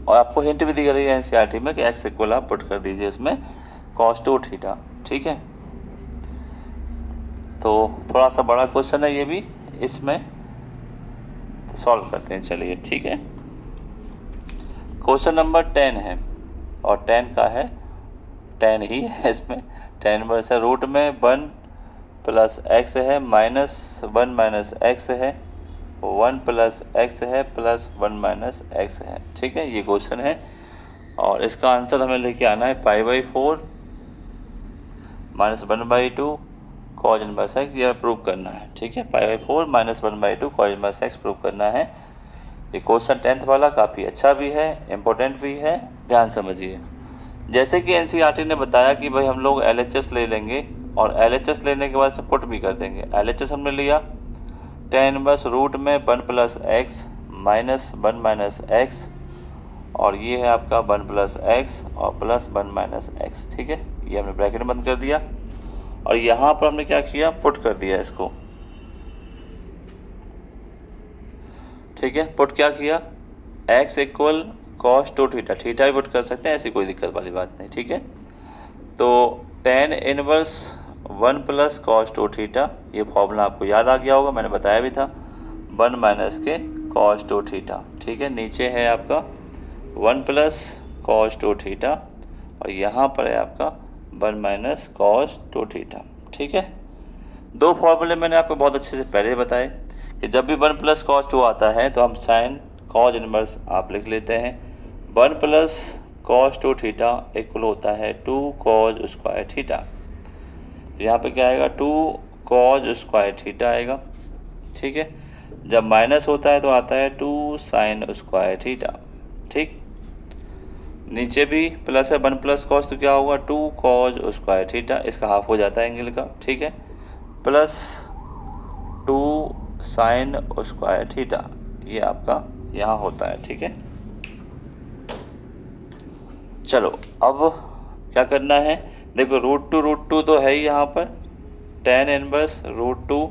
और आपको हिंट भी दी गई है एनसीईआरटी में कि x इक्वल आप पुट कर दीजिए इसमें cos 2 थीटा, ठीक है। तो थोड़ा सा बड़ा क्वेश्चन है ये भी, इसमें तो सॉल्व करते हैं, चलिए ठीक है। क्वेश्चन नंबर 10 है, और 10 का है 10 ही है, इसमें 10 वर्स है, रूट में 1 प्लस एक्स है, माइनस 1 माइनस एक्स है, 1 प्लस एक्स है, प्लस 1 माइनस एक्स है, ठीक है। ये क्वेश्चन है, और इसका आंसर हमें लेके आना है π/4 माइनस 1/2 कॉज इनवर्स एक्स, ये प्रूव करना है, ठीक है। π/4 minus 1/2 cos inverse x prove करना है। ये क्वेश्चन 10th वाला काफ़ी अच्छा भी है, इम्पोर्टेंट भी है, ध्यान समझिए। जैसे कि एनसीईआरटी ने बताया कि भाई हम लोग LHS ले लेंगे, और LHS लेने के बाद से पुट भी कर देंगे। LHS हमने लिया tan इनवर्स रूट में 1 plus x minus 1 minus x, और ये है आपका 1 प्लस एक्स और प्लस 1 माइनस एक्स, ठीक है। ये हमने ब्रैकेट बंद कर दिया, और यहाँ पर हमने क्या किया, पुट कर दिया इसको, ठीक है। पुट क्या किया, x equal cos 2 theta, theta भी पुट कर सकते हैं, ऐसी कोई दिक्कत वाली बात नहीं, ठीक है। तो tan inverse 1 plus cos 2 theta, ये फॉर्मूला आपको याद आ गया होगा, मैंने बताया भी था, 1 माइनस के cos 2 थीटा, ठीक है। नीचे है आपका 1 प्लस cos 2 थीटा, और यहाँ पर है आपका 1 माइनस cos 2 थीटा, ठीक है। दो फॉर्मूले मैंने आपको बहुत अच्छे से पहले बताए कि जब भी 1 प्लस cos 2 आता है तो हम साइन cos इनवर्स आप लिख लेते हैं, 1 प्लस cos 2 थीटा इक्वल होता है 2 cos स्क्वायर थीटा, तो यहाँ पे क्या आएगा, 2 cos स्क्वायर थीटा आएगा, ठीक है। जब माइनस होता है तो आता है 2 साइन स्क्वायर थीटा, ठीक। नीचे भी प्लस है, 1 प्लस cos तो क्या होगा, 2 cos स्क्वायर थीटा, इसका हाफ हो जाता है एंगल का, ठीक है, प्लस 2 साइन स्क्वायर थीटा, ये आपका यहाँ होता है, ठीक है। चलो अब क्या करना है, देखो रूट टू तो है ही यहाँ पर, tan इनवर्स रूट 2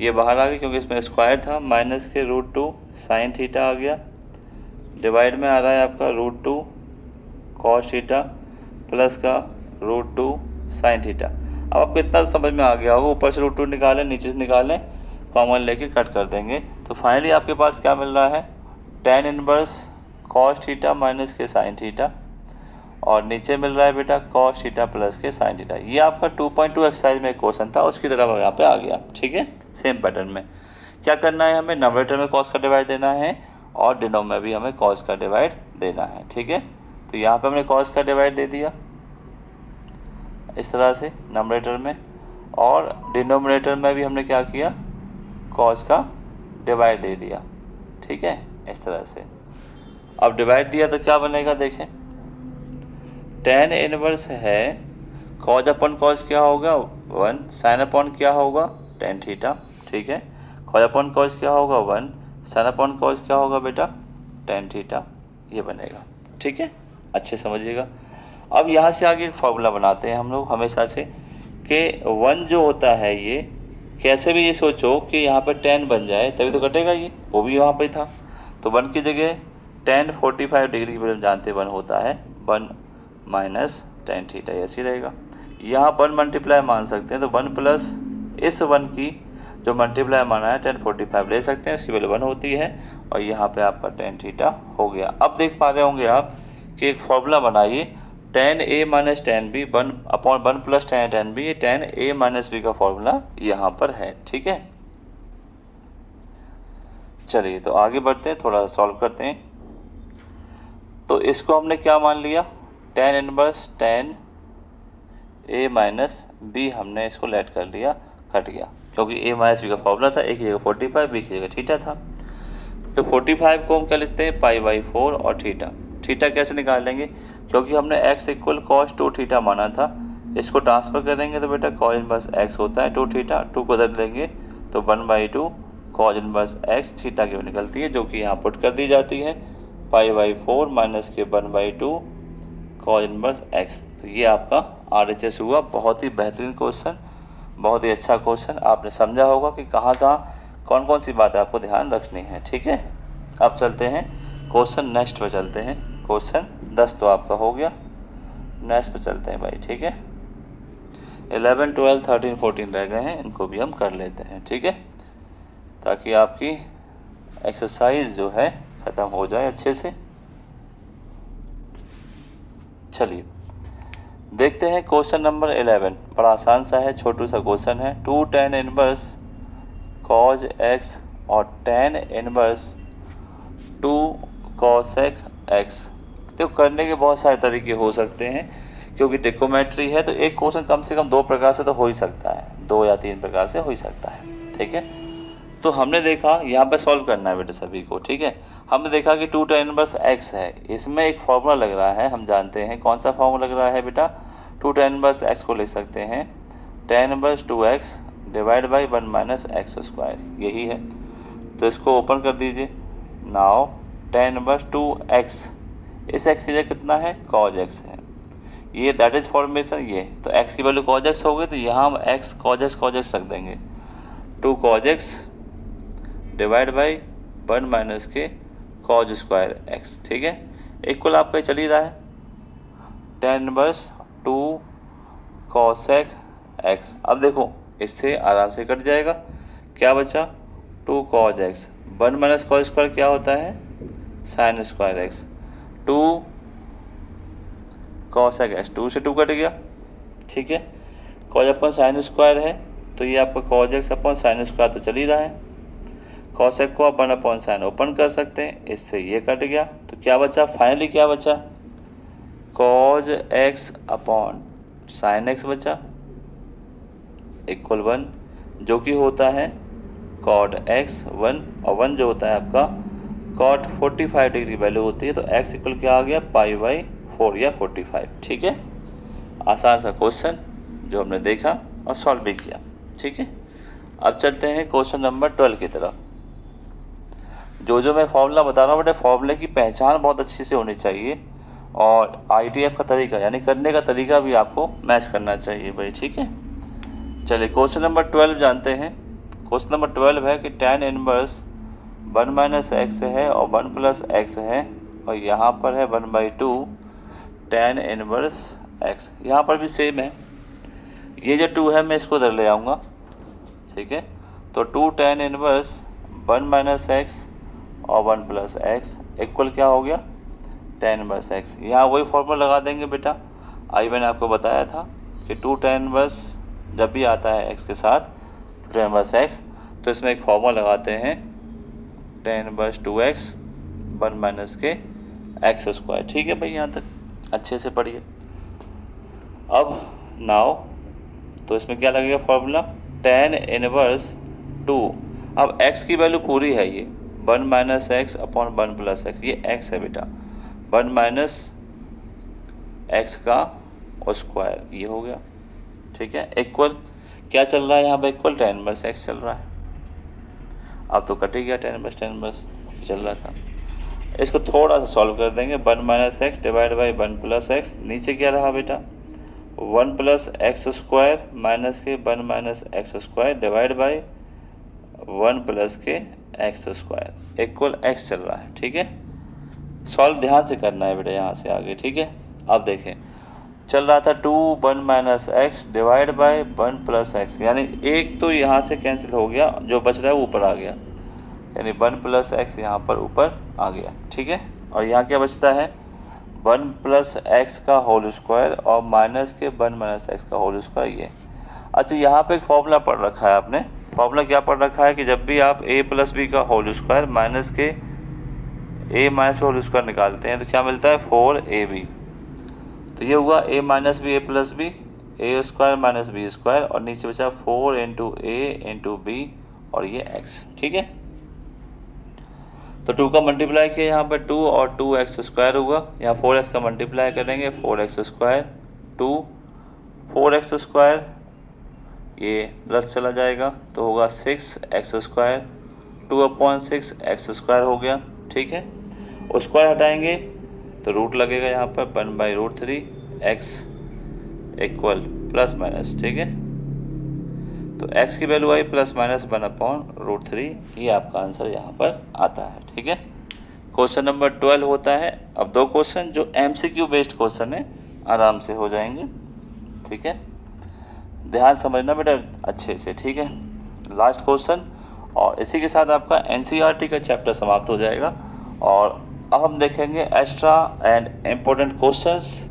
ये बाहर आ गया क्योंकि इसमें स्क्वायर था, माइनस के रूट 2 साइन थीटा आ गया, डिवाइड में आ रहा है आपका रूट 2 cos थीटा प्लस का रूट 2 साइन थीटा। अब आपको इतना समझ में आ गया होगा, ऊपर से रूट 2 निकालें, नीचे से निकालें, कॉमन लेके कट कर देंगे, तो फाइनली आपके पास क्या मिल रहा है, tan inverse cos theta minus के साइन थीटा, और नीचे मिल रहा है बेटा cos थीटा प्लस के साइन थीटा। ये आपका 2.2 एक्सरसाइज में एक क्वेश्चन था, उसकी तरफ यहाँ पे आ गया, ठीक है। सेम पैटर्न में क्या करना है, हमें नंबरेटर में cos का डिवाइड देना है, और डिनोमिनेटर में भी हमें cos का डिवाइड देना है, ठीक है। तो यहाँ पे हमने cos का डिवाइड दे दिया इस तरह से नंबरेटर में, और डिनोमिनेटर में भी हमने क्या किया, cos का डिवाइड दे दिया, ठीक है, इस तरह से। अब डिवाइड दिया तो क्या बनेगा, देखें, tan इनवर्स है cos अपॉन cos क्या होगा 1, साइन अपॉन क्या होगा tan थीटा, ठीक है। कॉज अपॉन कॉज क्या होगा 1, साइन अपॉन कॉज क्या होगा बेटा टेन थीटा, ये बनेगा। ठीक है, अच्छे समझिएगा। अब यहाँ से आगे एक फॉर्मूला बनाते हैं हम लोग हमेशा से कि 1 जो होता है ये कैसे भी ये सोचो कि यहाँ पर 10 बन जाए तभी तो कटेगा ये, वो भी यहाँ पे था। तो 1 की जगह tan 45 डिग्री की वैल्यू जानते 1 होता है 1 माइनस टेन थीटा, ऐसे रहेगा। यहाँ 1 मल्टीप्लाई मान सकते हैं तो 1 प्लस इस 1 की जो मल्टीप्लाई माना है tan 45 ले सकते हैं, इसकी वैल्यू 1 होती है और यहाँ पे आपका tan थीटा हो गया। अब देख पा रहे होंगे आप कि एक फॉर्मूला बनाइए tan a minus tan b 1 upon 1 plus tan b, ये tan a माइनस b का फॉर्मूला यहाँ पर है। ठीक है, चलिए तो आगे बढ़ते हैं, थोड़ा सा सॉल्व करते हैं। तो इसको हमने क्या मान लिया tan inverse tan a minus b, हमने इसको लेट कर लिया, कट गया क्योंकि a माइनस b का फॉर्मूला था, एक की जगह 45 b की जगह थीटा था। तो 45 को हम क्या लिखते हैं π/4 और थीटा कैसे निकाल लेंगे, क्योंकि हमने x इक्वल cos 2 थीटा माना था, इसको ट्रांसफर करेंगे तो बेटा cos इनवर्स x होता है 2 थीटा, 2 को रख लेंगे तो 1/2 cos इनवर्स x थीटा की निकलती है, जो कि यहाँ पुट कर दी जाती है π/4 माइनस के 1/2 cos इनवर्स x। तो ये आपका RHS हुआ। बहुत ही बेहतरीन क्वेश्चन, बहुत ही अच्छा क्वेश्चन। आपने समझा होगा कि कहाँ कौन कौन सी बातें आपको ध्यान रखनी है। ठीक है, अब चलते हैं क्वेश्चन नेक्स्ट पे चलते हैं। क्वेश्चन 10 तो आपका हो गया, नेक्स्ट पे चलते हैं भाई। ठीक है, 11, 12, 13, 14 रह गए हैं, इनको भी हम कर लेते हैं। ठीक है, ताकि आपकी एक्सरसाइज जो है ख़त्म हो जाए अच्छे से। चलिए देखते हैं क्वेश्चन नंबर 11, बड़ा आसान सा है, छोटू सा क्वेश्चन है। 2 tan इनवर्स cos x और tan इनवर्स 2 cosec x। तो करने के बहुत सारे तरीके हो सकते हैं, क्योंकि ट्रिकोमेट्री है तो एक क्वेश्चन कम से कम 2 प्रकार से तो हो ही सकता है, 2 या 3 प्रकार से हो ही सकता है। ठीक है, तो हमने देखा यहाँ पे सॉल्व करना है बेटा सभी को। ठीक है, हमने देखा कि 2 tan इनवर्स x है, इसमें एक फॉर्मूला लग रहा है, हम जानते हैं कौन सा फॉर्मूला लग रहा है बेटा। 2 tan इनवर्स x को लिख सकते हैं tan inverse 2x divide by 1 minus x square, यही है। तो इसको ओपन कर दीजिए। नाउ tan इनवर्स 2x, इस x की जगह कितना है cos x है, ये दैट इज फॉर्मेशन ये। तो x की वैल्यू cos x हो गई, तो यहाँ हम x cos x रख देंगे। 2 cos x divide by 1 minus के cos स्क्वायर x। ठीक है, इक्वल आपका चल ही रहा है tan इनवर्स 2 cosec x। अब देखो इससे आराम से कट जाएगा, क्या बचा 2 cos x, 1 minus cos square क्या होता है sin square x, 2 cosec x, 2 से 2 कट गया। ठीक है, cos अपॉन sin स्क्वायर है तो ये आपका cos x upon sin square तो चल ही रहा है। cosec को आप 1 अपॉन sin ओपन कर सकते हैं, इससे ये कट गया। तो क्या बचा फाइनली, क्या बचा cos x upon sin x बचा इक्वल 1, जो कि होता है cot x 1, और 1 जो होता है आपका cot 45 डिग्री वैल्यू होती है, तो x इक्वल क्या आ गया π/4 या 45। ठीक है, आसान सा क्वेश्चन जो हमने देखा और सॉल्व भी किया। ठीक है, अब चलते हैं क्वेश्चन नंबर 12 की तरफ। जो मैं फॉर्मूला बता रहा हूँ बेटा, फॉर्मूले की पहचान बहुत अच्छी से होनी चाहिए और ITF का तरीका यानी करने का तरीका भी आपको मैच करना चाहिए भाई। ठीक है, चलिए क्वेश्चन नंबर 12 जानते हैं। क्वेश्चन नंबर 12 है कि tan इनवर्स 1 माइनस एक्स है और 1 प्लस एक्स है, और यहाँ पर है 1/2 tan इनवर्स x। यहाँ पर भी सेम है, ये जो 2 है मैं इसको इधर ले आऊँगा। ठीक है, तो 2 tan इनवर्स 1 माइनस एक्स और 1 प्लस एक्स इक्वल क्या हो गया tan इनवर्स x। यहाँ वही फॉर्मूला लगा देंगे बेटा, मैंने आपको बताया था कि 2 tan इनवर्स जब भी आता है x के साथ 2 tan इनवर्स x, तो इसमें एक फॉर्मूला लगाते हैं tan इनवर्स 2x 1 माइनस के एक्स स्क्वायर। ठीक है भाई, यहाँ तक अच्छे से पढ़िए। अब नाउ तो इसमें क्या लगेगा फॉर्मूला tan इनवर्स 2, अब x की वैल्यू पूरी है, ये 1 minus x upon 1 plus x, ये x है बेटा, 1 माइनस एक्स का स्क्वायर, ये हो गया। ठीक है, इक्वल क्या चल रहा है यहाँ पे, इक्वल tan इनवर्स x चल रहा है। अब तो कट ही गया, 10/10 चल रहा था। इसको थोड़ा सा सॉल्व कर देंगे। 1 minus x divide by 1 plus x, नीचे क्या रहा बेटा 1 प्लस एक्स स्क्वायर माइनस के 1 minus x square divide by 1 plus के एक्स स्क्वायर इक्वल एक्स चल रहा है। ठीक है, सॉल्व ध्यान से करना है बेटा यहाँ से आगे। ठीक है, अब देखें चल रहा था 2 1 minus x divide by 1 plus x, यानी एक तो यहाँ से कैंसिल हो गया, जो बच रहा है वो ऊपर आ गया, यानी 1 प्लस एक्स यहाँ पर ऊपर आ गया। ठीक है, और यहाँ क्या बचता है 1 प्लस एक्स का होल स्क्वायर और माइनस के 1 माइनस एक्स का होल स्क्वायर ये। अच्छा, यहाँ पे एक फॉर्मूला पढ़ रखा है आपने। फॉर्मूला क्या पढ़ रखा है कि जब भी आप a प्लस बी का होल स्क्वायर माइनस के a माइनस होल स्क्वायर निकालते हैं तो क्या मिलता है 4ab। तो ये हुआ a minus b a plus b, a square minus b square, और नीचे बचा 4 इंटू ए इंटू बी और ये x। ठीक है, तो 2 का मल्टीप्लाई किया यहाँ पर 2 और 2x स्क्वायर हुआ, यहाँ 4x का मल्टीप्लाई करेंगे 4x स्क्वायर 2 4x स्क्वायर, ये प्लस चला जाएगा तो होगा 6x स्क्वायर 2/6 x स्क्वायर हो गया। ठीक है, स्क्वायर हटाएंगे तो रूट लगेगा यहाँ पर 1/√3 x इक्वल प्लस माइनस। ठीक है, तो x की वैल्यू आई प्लस माइनस 1/√3, ये आपका आंसर यहाँ पर आता है। ठीक है, क्वेश्चन नंबर 12 होता है। अब 2 क्वेश्चन जो MCQ बेस्ड क्वेश्चन है आराम से हो जाएंगे। ठीक है, ध्यान समझना बेटा अच्छे से। ठीक है, लास्ट क्वेश्चन, और इसी के साथ आपका NCERT का चैप्टर समाप्त हो जाएगा। और अब हम देखेंगे extra and important questions,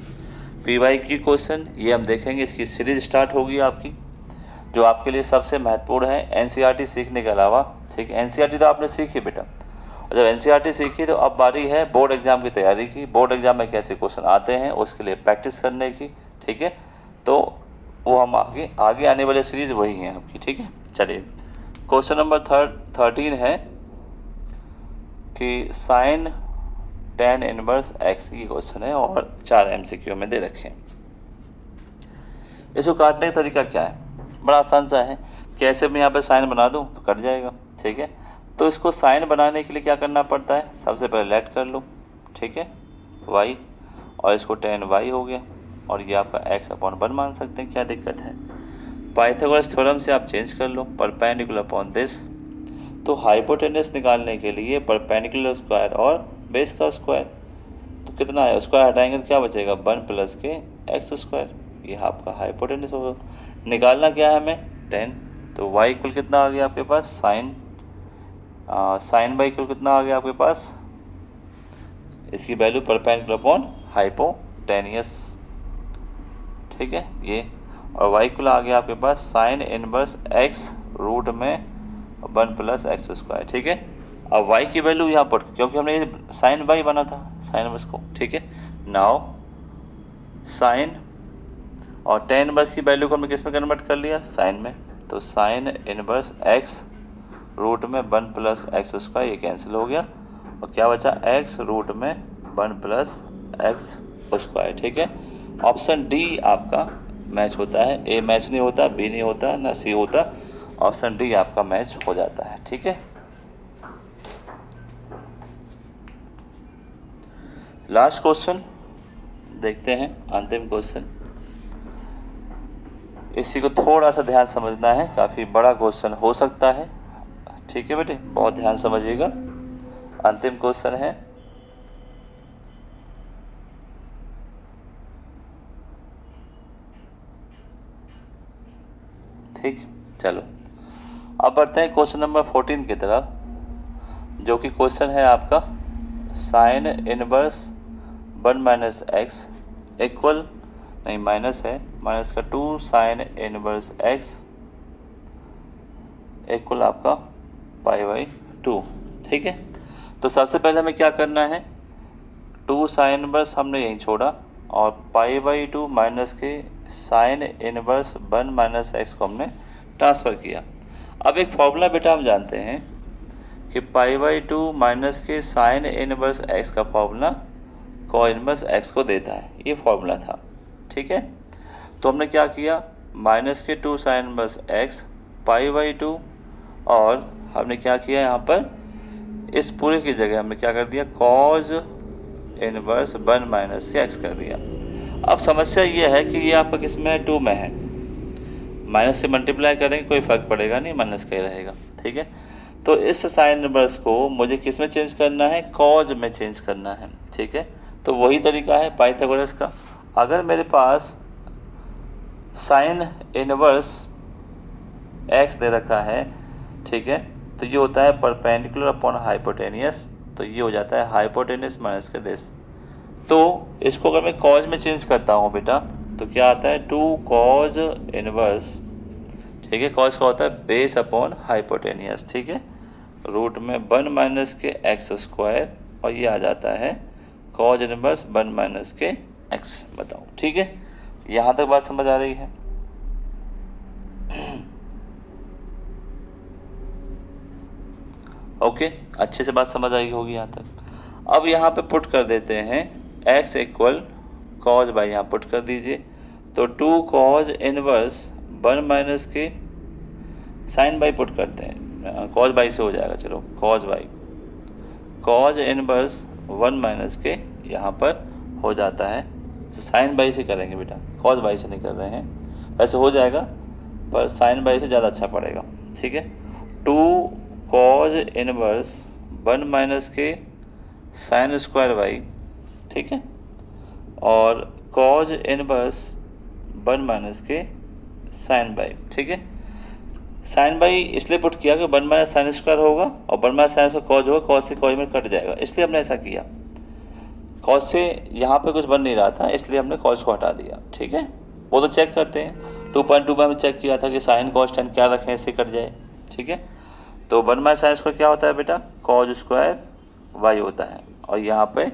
PYQ question, ये हम देखेंगे। इसकी सीरीज स्टार्ट होगी आपकी, जो आपके लिए सबसे महत्वपूर्ण है NCERT सीखने के अलावा। ठीक है, NCERT तो आपने सीखी बेटा, और जब NCERT सीखी तो अब बारी है बोर्ड एग्जाम की तैयारी की। बोर्ड एग्जाम में कैसे क्वेश्चन आते हैं उसके लिए प्रैक्टिस करने की। ठीक है, तो वो हम आगे आने वाले सीरीज वही हैं आपकी। ठीक है, चलिए क्वेश्चन नंबर 13 है कि साइन tan इनवर्स x की क्वेश्चन है और 4 MCQ में दे रखे हैं। इसको काटने का तरीका क्या है, बड़ा आसान सा है। कैसे मैं यहाँ पे साइन बना दूँ तो कट जाएगा। ठीक है, तो इसको साइन बनाने के लिए क्या करना पड़ता है, सबसे पहले लेट कर लो। ठीक है, y, और इसको tan y हो गया, और ये आपका x/1 मान सकते हैं, क्या दिक्कत है। पाइथागोरस थ्योरम से आप चेंज कर लो, परपेंडिकुलर अपॉन दिस। तो हाइपोटेनस निकालने के लिए परपेंडिकुलर स्क्वायर और बेस का स्क्वायर, तो कितना है स्क्वायर हटाएंगे तो क्या बचेगा 1 प्लस के एक्स स्क्वायर, ये आपका हाइपोटेनस होगा। निकालना क्या है हमें 10, तो y इक्वल कितना आ गया आपके पास साइन y इक्वल कितना आ गया आपके पास, इसकी वैल्यू परपेंडिकुलर अपॉन हाइपोटेनियस। ठीक है, ये और y इक्वल आ गया आपके पास साइन इनवर्स x रूट में 1 प्लस एक्स स्क्वायर। ठीक है, अब y की वैल्यू यहाँ पर, क्योंकि हमने ये साइन y बना था साइन इनवर्स को। ठीक है, नाउ साइन और tan इनवर्स की वैल्यू को हमने किस में कन्वर्ट कर लिया साइन में, तो साइन इनवर्स x रूट में 1 प्लस एक्स स्क्वायर, ये कैंसिल हो गया, और क्या बचा x रूट में 1 प्लस एक्स स्क्वायर। ठीक है, ऑप्शन डी आपका मैच होता है, ए मैच नहीं होता, बी नहीं होता, ना सी होता, ऑप्शन डी आपका मैच हो जाता है। ठीक है, लास्ट क्वेश्चन देखते हैं, अंतिम क्वेश्चन। इसी को थोड़ा सा ध्यान समझना है, काफ़ी बड़ा क्वेश्चन हो सकता है। ठीक है बेटे, बहुत ध्यान समझिएगा। अंतिम क्वेश्चन है, ठीक, चलो अब बढ़ते हैं क्वेश्चन नंबर 14 की तरफ, जो कि क्वेश्चन है आपका sine inverse 1 minus x equal, नहीं माइनस है, माइनस का 2 साइन इनवर्स एक्स इक्वल आपका π/2। ठीक है, तो सबसे पहले हमें क्या करना है, 2 साइन इनवर्स हमने यहीं छोड़ा, और π/2 माइनस के साइन इनवर्स 1 माइनस एक्स को हमने ट्रांसफ़र किया। अब एक फॉर्मूला बेटा हम जानते हैं कि π/2 माइनस के साइन इनवर्स एक्स का फॉर्मूला कॉ इनवर्स एक्स को देता है, ये फॉर्मूला था। ठीक है, तो हमने क्या किया, माइनस के 2 साइन इनवर्स एक्स π/2 और हमने क्या किया यहाँ पर, इस पूरे की जगह हमने क्या कर दिया, कॉज इनवर्स 1 माइनस के एक्स कर दिया। अब समस्या ये है कि ये आपका किस में है, 2 में है, माइनस से मल्टीप्लाई करेंगे कोई फ़र्क पड़ेगा नहीं, माइनस का ही रहेगा, ठीक है। तो इस साइन इनवर्स को मुझे किस में चेंज करना है, कॉज में चेंज करना है, ठीक है। तो वही तरीका है पाइथागोरस का। अगर मेरे पास साइन इनवर्स एक्स दे रखा है, ठीक है, तो ये होता है परपेंडिकुलर अपॉन हाइपोटेनियस, तो ये हो जाता है हाइपोटेनियस माइनस का दिस। तो इसको अगर मैं कॉज में चेंज करता हूँ बेटा, तो क्या आता है, 2 कॉज इनवर्स, ठीक है, कॉज का होता है बेस अपॉन हाइपोटेनियस, ठीक है, रूट में 1 माइनस के एक्स स्क्वायर, और ये आ जाता है कॉज इनवर्स 1 माइनस के एक्स। बताओ, ठीक है, यहाँ तक बात समझ आ रही है। ओके, अच्छे से बात समझ आई होगी यहाँ तक। अब यहाँ पे पुट कर देते हैं x इक्वल कॉज बाई, यहाँ पुट कर दीजिए, तो 2 कॉज इनवर्स 1 माइनस के साइन बाई पुट करते हैं, कॉज बाई से हो जाएगा, चलो cause by, cause inverse 1 minus के यहाँ पर हो जाता है, तो साइन बाई से करेंगे बेटा, कॉज बाई से नहीं कर रहे हैं, वैसे हो जाएगा पर साइन बाई से ज़्यादा अच्छा पड़ेगा, ठीक है। 2 कॉज इनवर्स 1 माइनस के साइन स्क्वायर बाई, ठीक है, और कॉज इनवर्स 1 माइनस के साइन बाई, ठीक है। साइन बाई इसलिए पुट किया कि 1 माइनस साइन स्क्वायर होगा और 1 माइनस साइन स्क्वायर कॉज होगा, कॉज से कॉज में कट जाएगा, इसलिए हमने ऐसा किया। कॉज से यहाँ पे कुछ बन नहीं रहा था, इसलिए हमने कॉज को हटा दिया, ठीक है। वो तो चेक करते हैं, 2.2 में हमने चेक किया था कि साइन कॉज टेन क्या रखें, इससे कट जाए, ठीक है। तो 1 माइनस साइन स्क्वायर क्या होता है बेटा, कॉज स्क्वायर वाई होता है, और यहाँ पे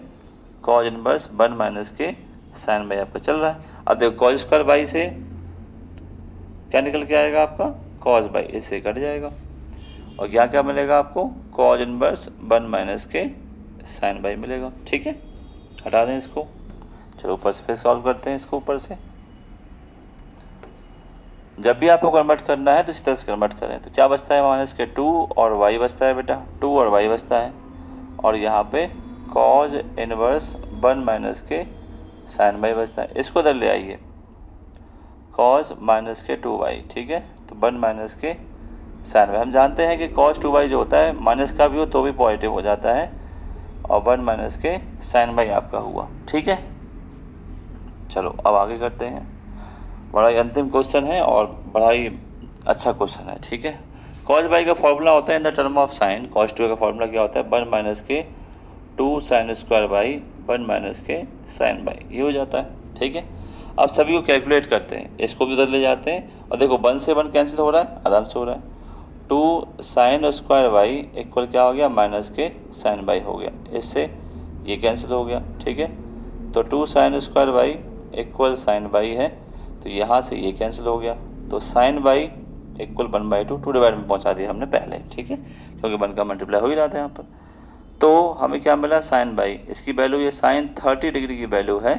कॉज इनवर्स 1 माइनस के साइन बाई आपका चल रहा है। अब देखो कॉज स्क्वायर बाई से क्या निकल के आएगा आपका, कॉज बाई, इससे कट जाएगा, और यहाँ क्या मिलेगा आपको, कॉज इनवर्स 1 माइनस के साइन बाई मिलेगा, ठीक है। हटा दें इसको, चलो ऊपर से फिर सॉल्व करते हैं इसको ऊपर से। जब भी आपको कन्वर्ट करना है तो इस तरह से कन्वर्ट करें, तो क्या बचता है, माइनस के 2 और y बचता है बेटा, 2 और y बचता है, और यहाँ पे कॉज इनवर्स 1 माइनस के साइन बाई बचता है, इसको इधर ले आइए, कॉज माइनस के 2y, ठीक है, तो 1 माइनस के साइन बाई। हम जानते हैं कि कॉज 2y जो होता है माइनस का भी हो तो भी पॉजिटिव हो जाता है, और 1 माइनस के साइन बाई आपका हुआ, ठीक है। चलो अब आगे करते हैं, बड़ा ही अंतिम क्वेश्चन है और बड़ा ही अच्छा क्वेश्चन है, ठीक है। कॉज बाई का फॉर्मूला होता है in the term of sine, cause 2 का फॉर्मूला क्या होता है, 1 माइनस के 2 साइन स्क्वायर बाई 1 माइनस के साइन बाई, ये हो जाता है, ठीक है। अब सभी को कैलकुलेट करते हैं, इसको भी उधर ले जाते हैं, और देखो 1 से 1 कैंसिल हो रहा है, आराम से हो रहा है, 2 साइन स्क्वायर बाई इक्वल क्या हो गया, माइनस के साइन बाई हो गया, इससे ये कैंसिल हो गया, ठीक है। तो 2 sine square y equal sine y है, तो यहाँ से ये कैंसिल हो गया, तो साइन बाई इक्वल 1/2, 2 डिवाइड में पहुँचा दिया हमने पहले, ठीक है, क्योंकि 1 का मल्टीप्लाई हो ही रहा था यहाँ पर। तो हमें क्या मिला, साइन बाई, इसकी वैल्यू ये साइन 30 डिग्री की वैल्यू है,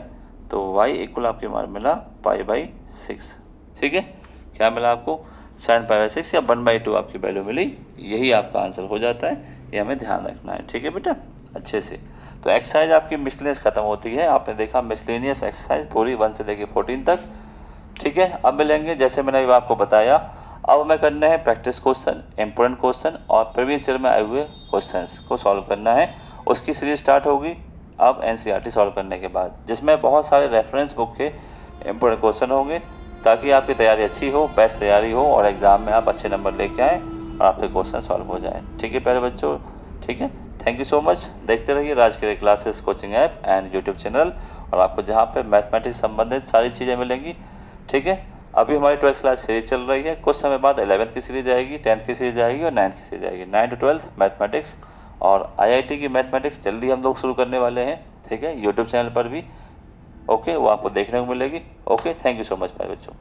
तो y इक्वल आपके मार मिला π/6, ठीक है। क्या मिला आपको, साइन π/6 या 1/2 आपकी वैल्यू मिली, यही आपका आंसर हो जाता है, ये हमें ध्यान रखना है, ठीक है बेटा, अच्छे से। तो एक्सरसाइज आपकी मिसलेनियस खत्म होती है, आपने देखा मिसलेनियस एक्सरसाइज पूरी 1 से लेकर 14 तक, ठीक है। अब मिलेंगे जैसे मैंने अभी आपको बताया, अब हमें करना है प्रैक्टिस क्वेश्चन, इंपॉर्टेंट क्वेश्चन और प्रीवियस ईयर में आए हुए क्वेश्चंस को सॉल्व करना है। उसकी सीरीज स्टार्ट होगी अब एनसीईआरटी सॉल्व करने के बाद, जिसमें बहुत सारे रेफरेंस बुक के इंपॉर्टेंट क्वेश्चन होंगे, ताकि आपकी तैयारी अच्छी हो, बेस्ट तैयारी हो और एग्ज़ाम में आप अच्छे नंबर लेके आएँ और आपके क्वेश्चन सॉल्व हो जाएँ, ठीक है प्यारे बच्चों, ठीक है। थैंक यू सो मच, देखते रहिए राज के classes coaching app and YouTube channel, और आपको जहाँ पे मैथमेटिक्स संबंधित सारी चीज़ें मिलेंगी, ठीक है। अभी हमारी 12th क्लास सीरीज चल रही है, कुछ समय बाद 11th की सीरीज आएगी, 10th की सीरीज आएगी और 9th की सीरीज आएगी, 9 to 12 मैथमेटिक्स, और IIT की मैथमेटिक्स जल्दी हम लोग शुरू करने वाले हैं, ठीक है, यूट्यूब चैनल पर भी, ओके, वो आपको देखने को मिलेगी। Okay, thank you so much मेरे बच्चों।